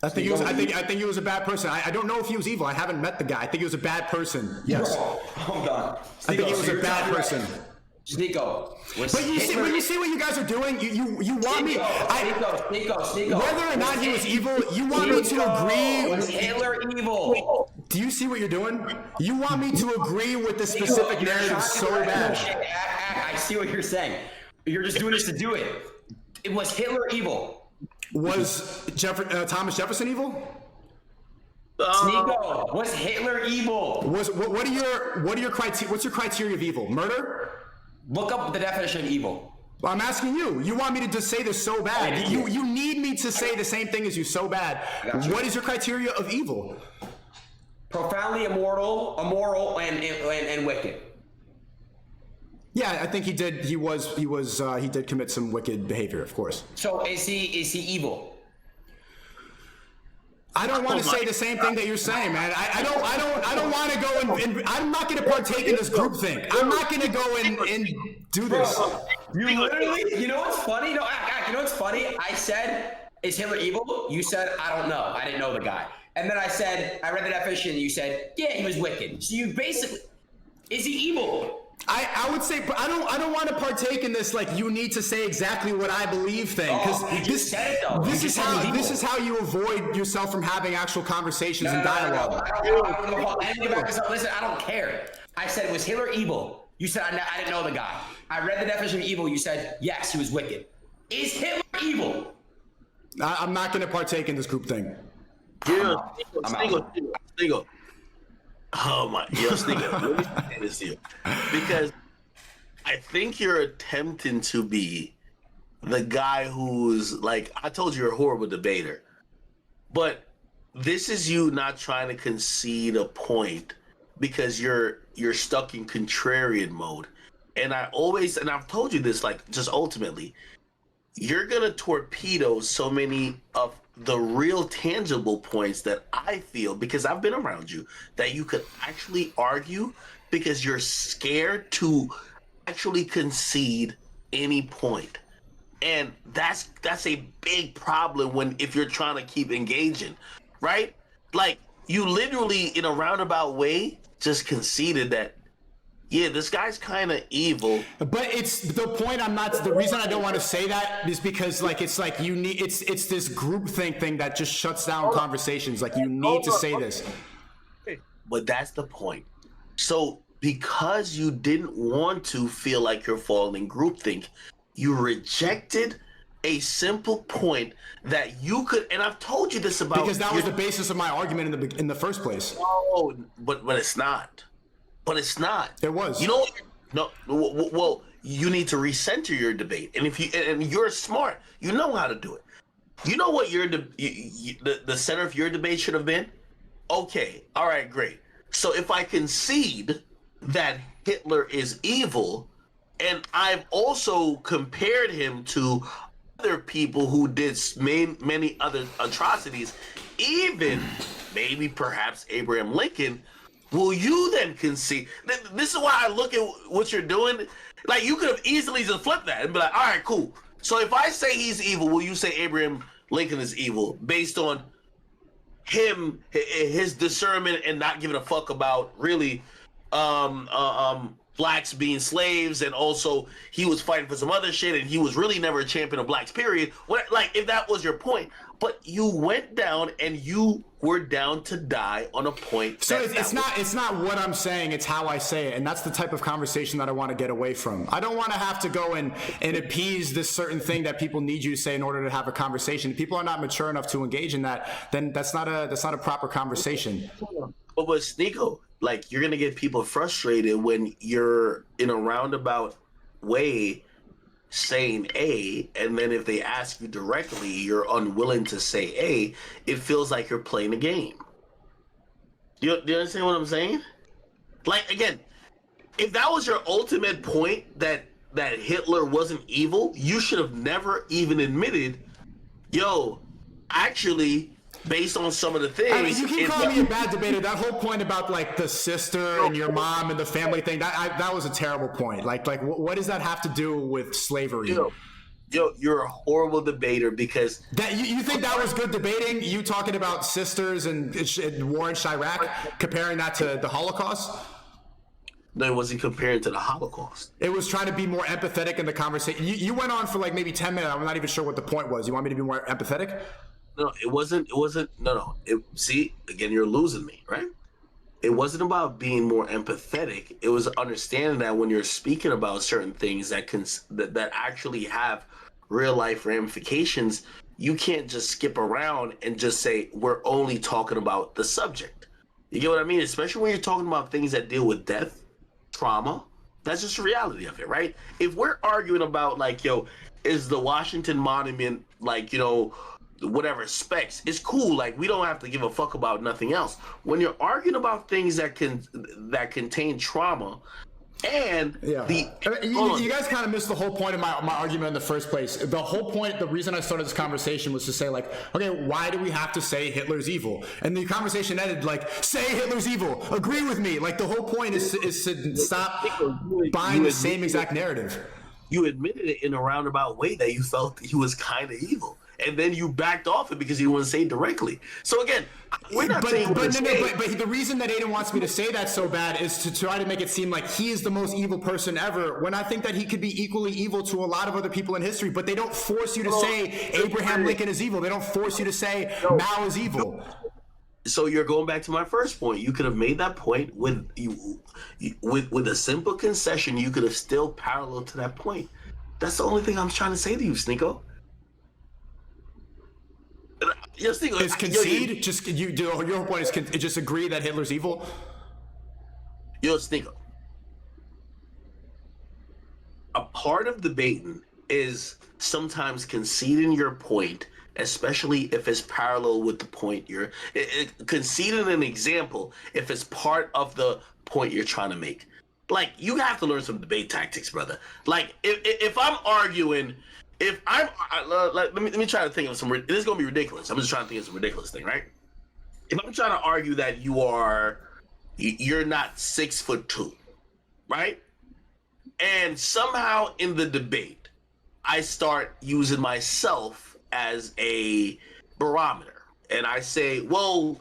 I think he was a bad person. I don't know if he was evil. I haven't met the guy. I think he was a bad person. Yes. Hold on. I think he was a bad person. Sneako. But you see what you guys are doing? You want me? Sneako. Whether or not he was evil, you want me to agree? Was Hitler evil? Do you see what you're doing? You want me to agree with the specific narrative so bad? I see what you're saying. You're just doing this to do it. It was Hitler evil. Was Thomas Jefferson evil? Sneako, was Hitler evil? What are your criteria? What's your criteria of evil? Murder? Look up the definition of evil. Well, I'm asking you. You want me to just say this so bad? You need me to say the same thing as you so bad. What is your criteria of evil? Profoundly immoral, and wicked. Yeah, I think he did. He did commit some wicked behavior, of course. So is he evil? I don't want to say the same thing that you're saying, man. I don't want to go and I'm not going to partake in this group thing. I'm not going to go and do this. You literally, you know what's funny? No, you know what's funny? I said, is Hitler evil? You said, I don't know. I didn't know the guy. And then I said, I read the definition. You said, yeah, he was wicked. So you basically, is he evil? I would say I don't want to partake in this, like, you need to say exactly what I believe thing, because this is how you avoid yourself from having actual conversations and dialogue. Listen, I don't care. I said, was Hitler evil? You said, I didn't know the guy. I read the definition of evil. You said, yes, he was wicked. Is Hitler evil? I'm not going to partake in this group thing. Yeah, Sneako. Oh my, Sneako, let me say this to you, because I think you're attempting to be the guy who's like, I told you you're a horrible debater, but this is you not trying to concede a point because you're stuck in contrarian mode. And I've told you this, like, just ultimately, you're gonna torpedo so many of the real tangible points that I feel, because I've been around you, that you could actually argue, because you're scared to actually concede any point. And that's a big problem if you're trying to keep engaging, right? Like, you literally, in a roundabout way, just conceded that, yeah, this guy's kind of evil. But it's the point. The reason I don't want to say that is because, like, it's like it's this groupthink thing that just shuts down conversations. Like, you need to say this. But that's the point. So because you didn't want to feel like you're falling groupthink, you rejected a simple point that you could, and I've told you this about, because that was the basis of my argument in the first place. Oh, but it's not. But it's not. It was. You know what? No. Well, you need to recenter your debate, and you're smart, you know how to do it. You know what the center of your debate should have been? Okay, all right, great. So if I concede that Hitler is evil, and I've also compared him to other people who did many other atrocities, even maybe perhaps Abraham Lincoln, will you then concede? This is why I look at what you're doing. Like, you could have easily just flipped that and be like, all right, cool. So if I say he's evil, will you say Abraham Lincoln is evil based on him, his discernment, and not giving a fuck about really blacks being slaves, and also he was fighting for some other shit, and he was really never a champion of blacks, period. Like, if that was your point, but you went down and you were down to die on a point. So it's not what I'm saying, it's how I say it, and that's the type of conversation that I want to get away from. I don't want to have to go and appease this certain thing that people need you to say in order to have a conversation. If people are not mature enough to engage in that, then that's not a proper conversation. But with Sneako, like, you're gonna get people frustrated when you're in a roundabout way saying A, and then if they ask you directly, you're unwilling to say A. It feels like you're playing a game. Do you understand what I'm saying? Like, again, if that was your ultimate point, that Hitler wasn't evil, you should have never even admitted, yo, actually, based on some of the things. I mean, you keep calling me a bad debater. That whole point about, like, the sister and your mom and the family thing, that was a terrible point. Like what does that have to do with slavery? Yo, you're a horrible debater, because that you think that was good debating? You talking about sisters and war in Chirac, comparing that to the Holocaust? No, it wasn't comparing to the Holocaust. It was trying to be more empathetic in the conversation. You went on for like maybe 10 minutes. I'm not even sure what the point was. You want me to be more empathetic? No, it wasn't. No. See, again, you're losing me, right? It wasn't about being more empathetic. It was understanding that when you're speaking about certain things that actually have real life ramifications, you can't just skip around and just say we're only talking about the subject. You get what I mean? Especially when you're talking about things that deal with death, trauma. That's just the reality of it, right? If we're arguing about, like, yo, is the Washington Monument, like, you know, whatever specs, it's cool. Like, we don't have to give a fuck about nothing else. When you're arguing about things that contain trauma, and you guys kind of missed the whole point of my argument in the first place. The whole point, the reason I started this conversation was to say, like, okay, why do we have to say Hitler's evil? And the conversation ended like, say Hitler's evil, agree with me. Like, the whole point is to stop buying the same exact narrative. You admitted it in a roundabout way that you felt he was kind of evil, and then you backed off it because you didn't want to say it directly. So again, we're not saying. But the reason that Aden wants me to say that so bad is to try to make it seem like he is the most evil person ever, when I think that he could be equally evil to a lot of other people in history. But they don't force you to say Abraham Lincoln is evil. They don't force you to say Mao is evil. So you're going back to my first point. You could have made that point with a simple concession. You could have still parallel to that point. That's the only thing I'm trying to say to you, Sneako. Yo, Sneako, is concede? Your point is just agree that Hitler's evil? Yo, Sneako. A part of debating is sometimes conceding your point, especially if it's parallel with the point you're conceding an example if it's part of the point you're trying to make. Like, you have to learn some debate tactics, brother. Like, if I'm arguing, let me try to think of some. This is gonna be ridiculous. I'm just trying to think of some ridiculous thing, right? If I'm trying to argue that you're not 6'2", right? And somehow in the debate, I start using myself as a barometer, and I say, well,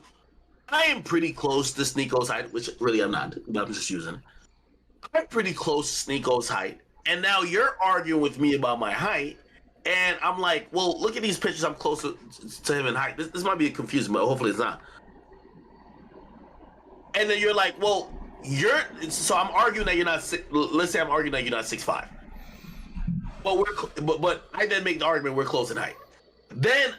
I am pretty close to Sneako's height, which really I'm not, but I'm just using it. I'm pretty close to Sneako's height, and now you're arguing with me about my height, and I'm like, well, look at these pictures. I'm closer to him in height. This might be confusing, but hopefully it's not. And then you're like, well, so I'm arguing that you're not. Let's say I'm arguing that you're not 6'5". But I then make the argument we're close in height. Then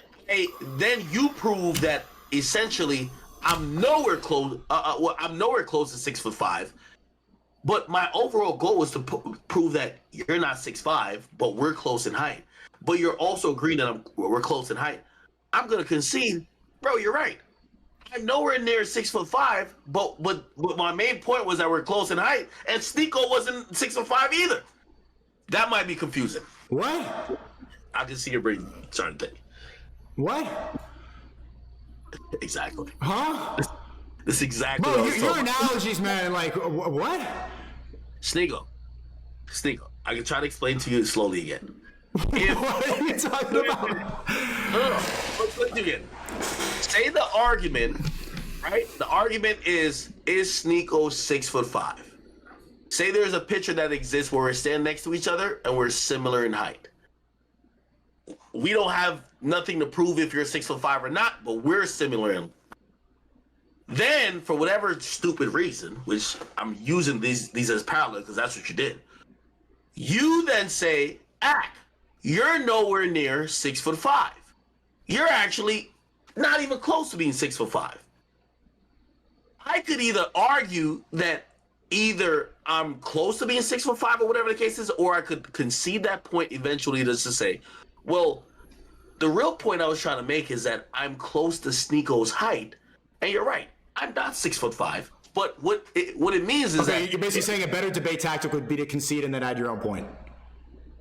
you prove that essentially I'm nowhere close. I'm nowhere close to 6'5". But my overall goal is to prove that you're not 6'5", but we're close in height. But you're also agreeing that we're close in height. I'm gonna concede, bro. You're right. I'm nowhere near 6'5", but my main point was that we're close in height, and Sneako wasn't 6'5" either. That might be confusing. What? I can see your brain starting to think. What? Exactly. Huh? This is exactly Bro, what I was your talking about. analogies, man, like, what? Sneako. I can try to explain to you slowly again. What are you talking about? No. Let's do it again. Say the argument, right? The argument is Sneako 6'5"? Say there's a picture that exists where we're standing next to each other and we're similar in height. We don't have nothing to prove if you're 6'5" or not, but we're similar in. Then, for whatever stupid reason, which I'm using these as parallel because that's what you did, you then say, you're nowhere near 6'5". You're actually not even close to being 6'5". I could either argue that either I'm close to being 6'5" or whatever the case is, or I could concede that point eventually just to say, well, the real point I was trying to make is that I'm close to Sneako's height, and you're right. I'm not 6'5", but what it means is that you're basically saying a better debate tactic would be to concede and then add your own point.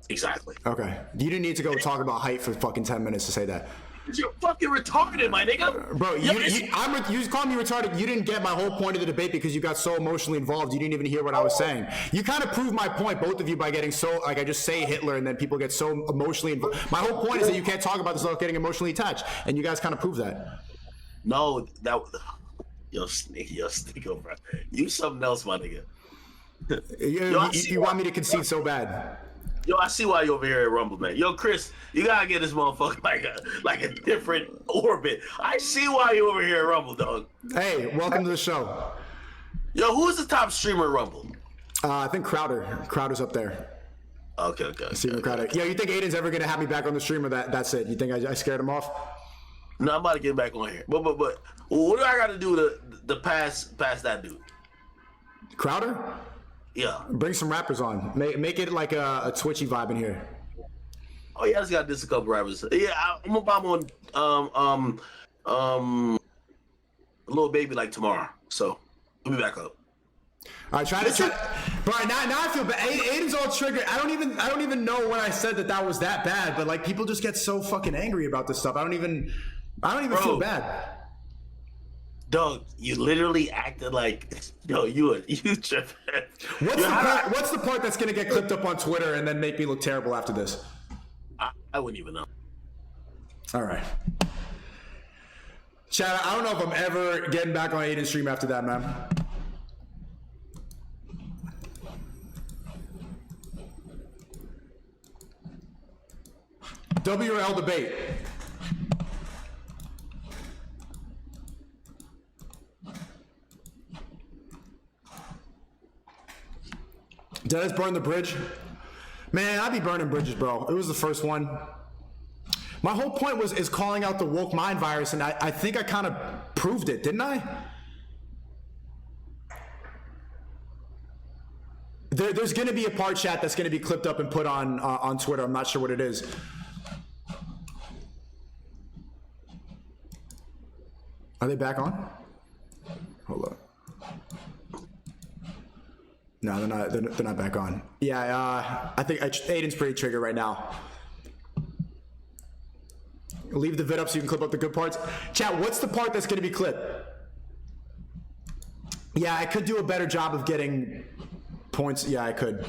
Exactly. Okay. You didn't need to go talk about height for fucking 10 minutes to say that. You're fucking retarded, my nigga. Bro, you called me retarded. You didn't get my whole point of the debate because you got so emotionally involved. You didn't even hear what I was saying. You kind of proved my point, both of you, by getting so, like, I just say Hitler and then people get so emotionally involved. My whole point is that you can't talk about this without getting emotionally attached. And you guys kind of proved that. No, yo, Sneako, bro. You something else, my nigga. You want me to concede so bad. Yo, I see why you're over here at Rumble, man. Yo, Chris, you gotta get this motherfucker like a different orbit. I see why you're over here at Rumble, dog. Hey, welcome to the show. Yo, who's the top streamer at Rumble? I think Crowder. Crowder's up there. Okay. Steven Crowder. Yeah, you think Aden's ever gonna have me back on the stream, or that's it? You think I scared him off? No, I'm about to get back on here. But what do I got to do to pass that dude? Crowder? Yeah. Bring some rappers on. Make it like a twitchy vibe in here. Oh yeah, I just got this a couple rappers. Yeah, I'm gonna bomb on Lil Baby like tomorrow. So we'll be back up. All right, try. Bro, now I feel bad. Aiden's all triggered. I don't even know when I said that was that bad, but like people just get so fucking angry about this stuff. I don't even feel bad. Dog, you literally acted like, yo, you tripping. What's the part that's gonna get clipped up on Twitter and then make me look terrible after this? I wouldn't even know. All right. Chad, I don't know if I'm ever getting back on Aiden's stream after that, man. W or L debate. Did I just burn the bridge? Man, I be burning bridges, bro. It was the first one. My whole point is calling out the woke mind virus, and I think I kind of proved it, didn't I? There's going to be a part, chat, that's going to be clipped up and put on Twitter. I'm not sure what it is. Are they back on? Hold up. No, they're not. They're not back on. Yeah, I think Aden's pretty triggered right now. Leave the vid up so you can clip up the good parts. Chat, what's the part that's going to be clipped? Yeah, I could do a better job of getting points. Yeah, I could.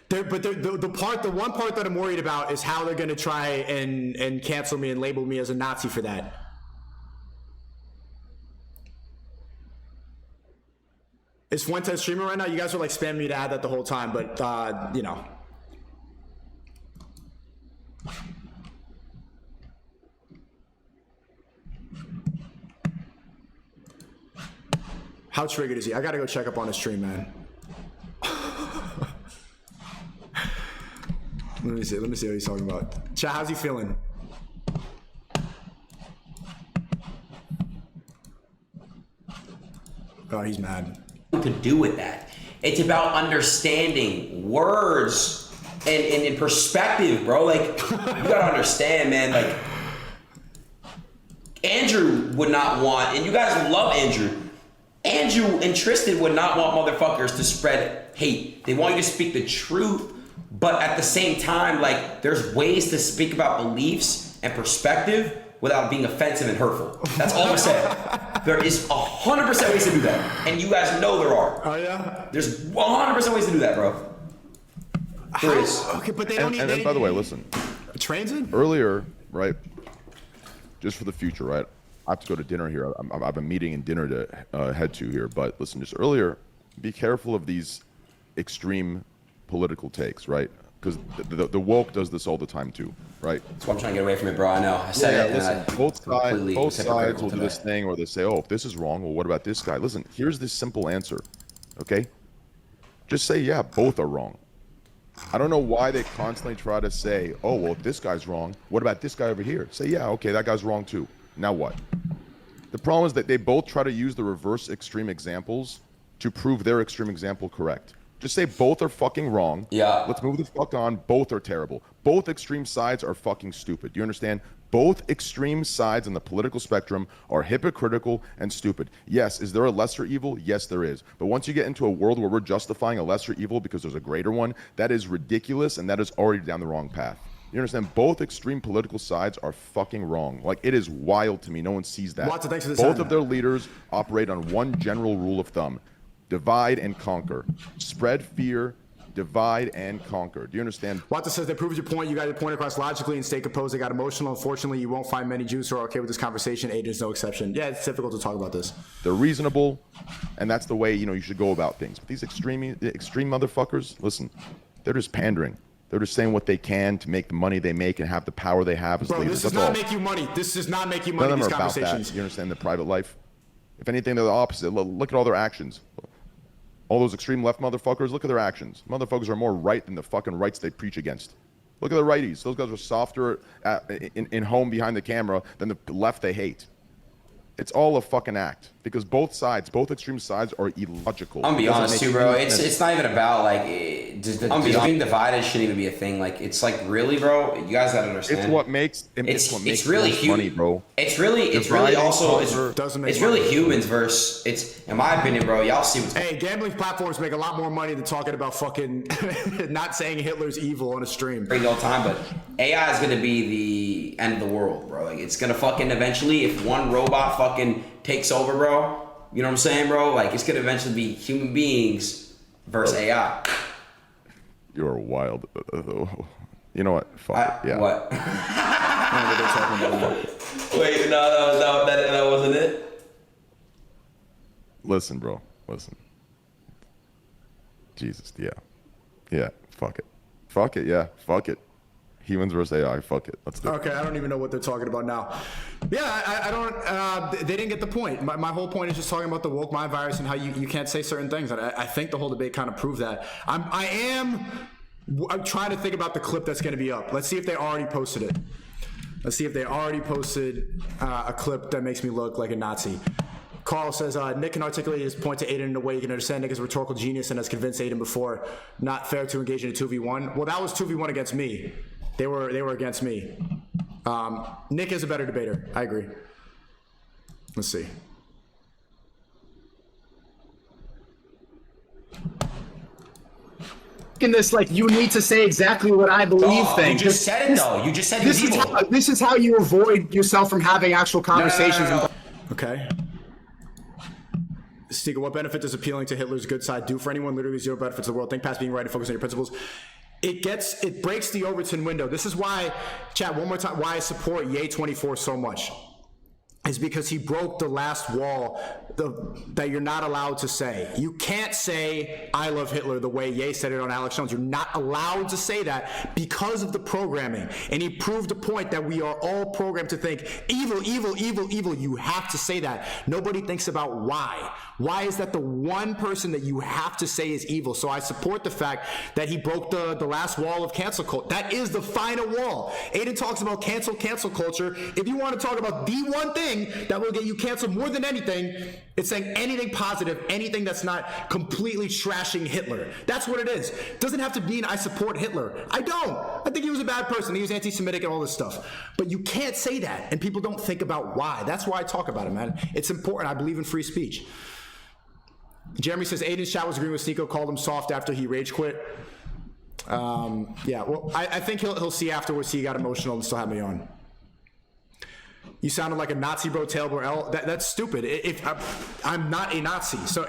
But the one part that I'm worried about is how they're going to try and cancel me and label me as a Nazi for that. Is Fuentes streaming right now? You guys are like spamming me to add that the whole time, but you know. How triggered is he? I gotta go check up on his stream, man. Let me see what he's talking about. Chat, how's he feeling? Oh, he's mad. To do with that. It's about understanding words and perspective, bro. Like, you gotta understand, man, like, Andrew would not want, and you guys love Andrew. Andrew and Tristan would not want motherfuckers to spread hate. They want you to speak the truth, but at the same time, like, there's ways to speak about beliefs and perspective without being offensive and hurtful. That's all I'm saying. There is 100% ways to do that, and you guys know there are. Oh yeah. There's 100% ways to do that, bro. There is. Okay, but they don't need. And by the way, listen. Trains in? Earlier, right? Just for the future, right? I have to go to dinner here. I have a meeting and dinner to head to here. But listen, just earlier, be careful of these extreme political takes, right? Because the woke does this all the time too, right? That's why I'm trying to get away from it, bro. I know. I said it. Listen, both sides will do this thing, or they say, "Oh, if this is wrong, well, what about this guy?" Listen, here's this simple answer, okay? Just say, "Yeah, both are wrong." I don't know why they constantly try to say, "Oh, well, if this guy's wrong, what about this guy over here?" Say, "Yeah, okay, that guy's wrong too." Now what? The problem is that they both try to use the reverse extreme examples to prove their extreme example correct. Just say both are fucking wrong. Yeah. Let's move the fuck on. Both are terrible. Both extreme sides are fucking stupid. Do you understand? Both extreme sides on the political spectrum are hypocritical and stupid. Yes, is there a lesser evil? Yes, there is. But once you get into a world where we're justifying a lesser evil because there's a greater one, that is ridiculous, and that is already down the wrong path. You understand? Both extreme political sides are fucking wrong. Like, it is wild to me. No one sees that. Watson, thanks for this Both time. of their leaders operate on one general rule of thumb: divide and conquer. Spread fear, divide and conquer. Do you understand? Watson says they proved your point. You got your point across logically and stay composed. They got emotional. Unfortunately, you won't find many Jews who are okay with this conversation. Aden's no exception. Yeah, it's difficult to talk about this. They're reasonable, and that's the way, you should go about things. But these extreme motherfuckers, listen, they're just pandering. They're just saying what they can to make the money they make and have the power they have as Bro, leaders. this does not make you money. This does not make you money, None of these them are about conversations. that. You understand? The private life. If anything, they're the opposite. Look at all their actions. All those extreme left motherfuckers, look at their actions. Motherfuckers are more right than the fucking rights they preach against. Look at the righties. Those guys are softer in home behind the camera than the left they hate. It's all a fucking act, because both extreme sides are illogical. I'm gonna be honest too, bro. It's not even about like being divided shouldn't even be a thing. Like, it's like, really, bro. You guys gotta understand. It's what makes it's really money, bro. It's really humans versus. It's, in my opinion, bro. Y'all see what's. Hey, gambling platforms make a lot more money than talking about fucking not saying Hitler's evil on a stream. All the time, but AI is gonna be the end of the world, bro. Like, it's gonna fucking eventually, if one robot fucking takes over, bro. You know what I'm saying, bro? Like, it's gonna eventually be human beings versus AI. You're wild. You know what? Fuck it. Yeah. What? Wait, no, that wasn't it. Listen, bro. Listen. Jesus. Yeah. Fuck it. Yeah. Fuck it. Humans versus AI. Fuck it. Let's do it. Okay, I don't even know what they're talking about now. Yeah, I don't. They didn't get the point. My whole point is just talking about the woke mind virus and how you can't say certain things. And I think the whole debate kind of proved that. I'm trying to think about the clip that's going to be up. Let's see if they already posted it. Let's see if they already posted a clip that makes me look like a Nazi. Carl says, Nick can articulate his point to Aden in a way you can understand. Nick is a rhetorical genius and has convinced Aden before. Not fair to engage in a 2v1. Well, that was 2v1 against me. They were against me. Nick is a better debater. I agree. Let's see. In this, like, you need to say exactly what I believe thing. You just said it, though. You just said he's evil. This is how you avoid yourself from having actual conversations. No. Okay. Sneako, what benefit does appealing to Hitler's good side do for anyone? Literally zero benefits to the world. Think past being right and focus on your principles. It breaks the Overton window. This is why, chat, one more time, why I support Ye24 so much. Is because he broke the last wall that you're not allowed to say. You can't say, I love Hitler, the way Ye said it on Alex Jones. You're not allowed to say that because of the programming. And he proved a point that we are all programmed to think, evil, evil, evil, evil. You have to say that. Nobody thinks about why. Why is that the one person that you have to say is evil? So I support the fact that he broke the last wall of cancel culture. That is the final wall. Aden talks about cancel culture. If you want to talk about the one thing that will get you canceled more than anything, it's saying anything positive, anything that's not completely trashing Hitler. That's what it is. It doesn't have to mean I support Hitler. I don't. I think he was a bad person. He was anti-Semitic and all this stuff. But you can't say that, and people don't think about why. That's why I talk about it, man. It's important. I believe in free speech. Jeremy says Aden's chat was agreeing with Sneako, called him soft after he rage quit. Yeah, well, I think he'll see afterwards he got emotional and still had me on. You sounded like a Nazi, bro, Tailbor L. That's stupid. I'm not a Nazi. So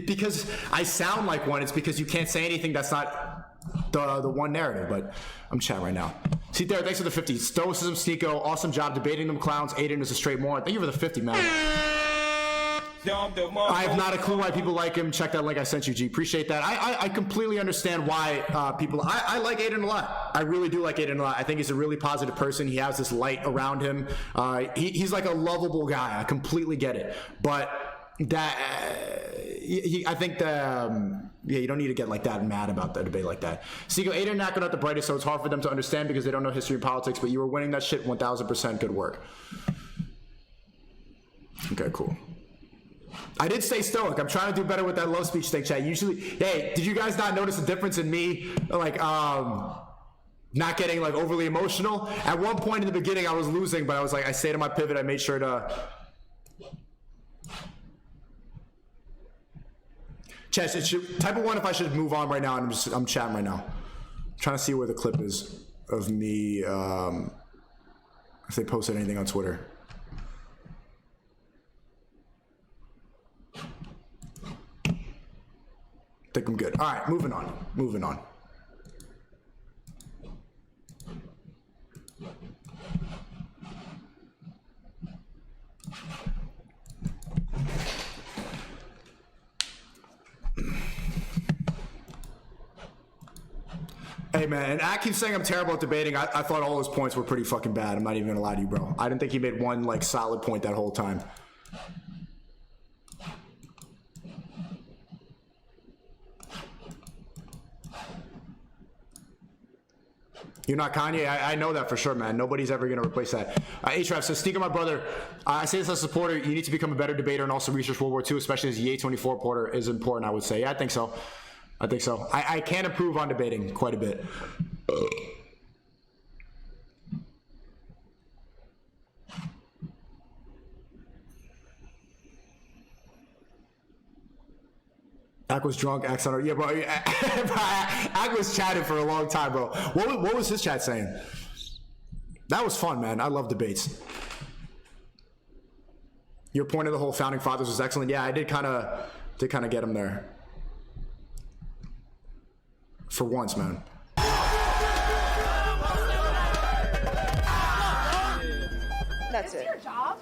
because I sound like one, it's because you can't say anything that's not the one narrative. But I'm chatting right now. See there, thanks for the 50. Stoicism, Sneako, awesome job debating them clowns. Aden is a straight moron. Thank you for the 50, man. I have not a clue why people like him. Check that link I sent you, G. Appreciate that. I completely understand why people. I like Aden a lot. I really do like Aden a lot. I think he's a really positive person. He has this light around him. He's like a lovable guy. I completely get it. But that I think that you don't need to get like that mad about the debate like that. Sneako, Aden not not the brightest, so it's hard for them to understand because they don't know history and politics. But you were winning that shit 1,000%. Good work. Okay, cool. I did stay stoic. I'm trying to do better with that love speech thing, chat. Usually, hey, did you guys not notice a difference in me, like, not getting like overly emotional? At one point in the beginning, I was losing, but I was like, I stayed on my pivot. I made sure to. Chat, type of one if I should move on right now. And I'm chatting right now. I'm trying to see where the clip is of me. If they posted anything on Twitter. I think I'm good. All right, moving on. Hey man, and I keep saying I'm terrible at debating. I thought all his points were pretty fucking bad. I'm not even gonna lie to you, bro. I didn't think he made one like solid point that whole time. You're not Kanye. I know that for sure, man. Nobody's ever going to replace that. Hraf says, Sneako, my brother, I say this as a supporter, you need to become a better debater and also research World War II, especially as Ye24 reporter is important, I would say. Yeah, I think so. I can improve on debating quite a bit. Ak was drunk, Ak's on her. Yeah, bro. Ak was chatting for a long time, bro. What was his chat saying? That was fun, man. I love debates. Your point of the whole founding fathers was excellent. Yeah, I did kind of get him there. For once, man. That's it. Your job?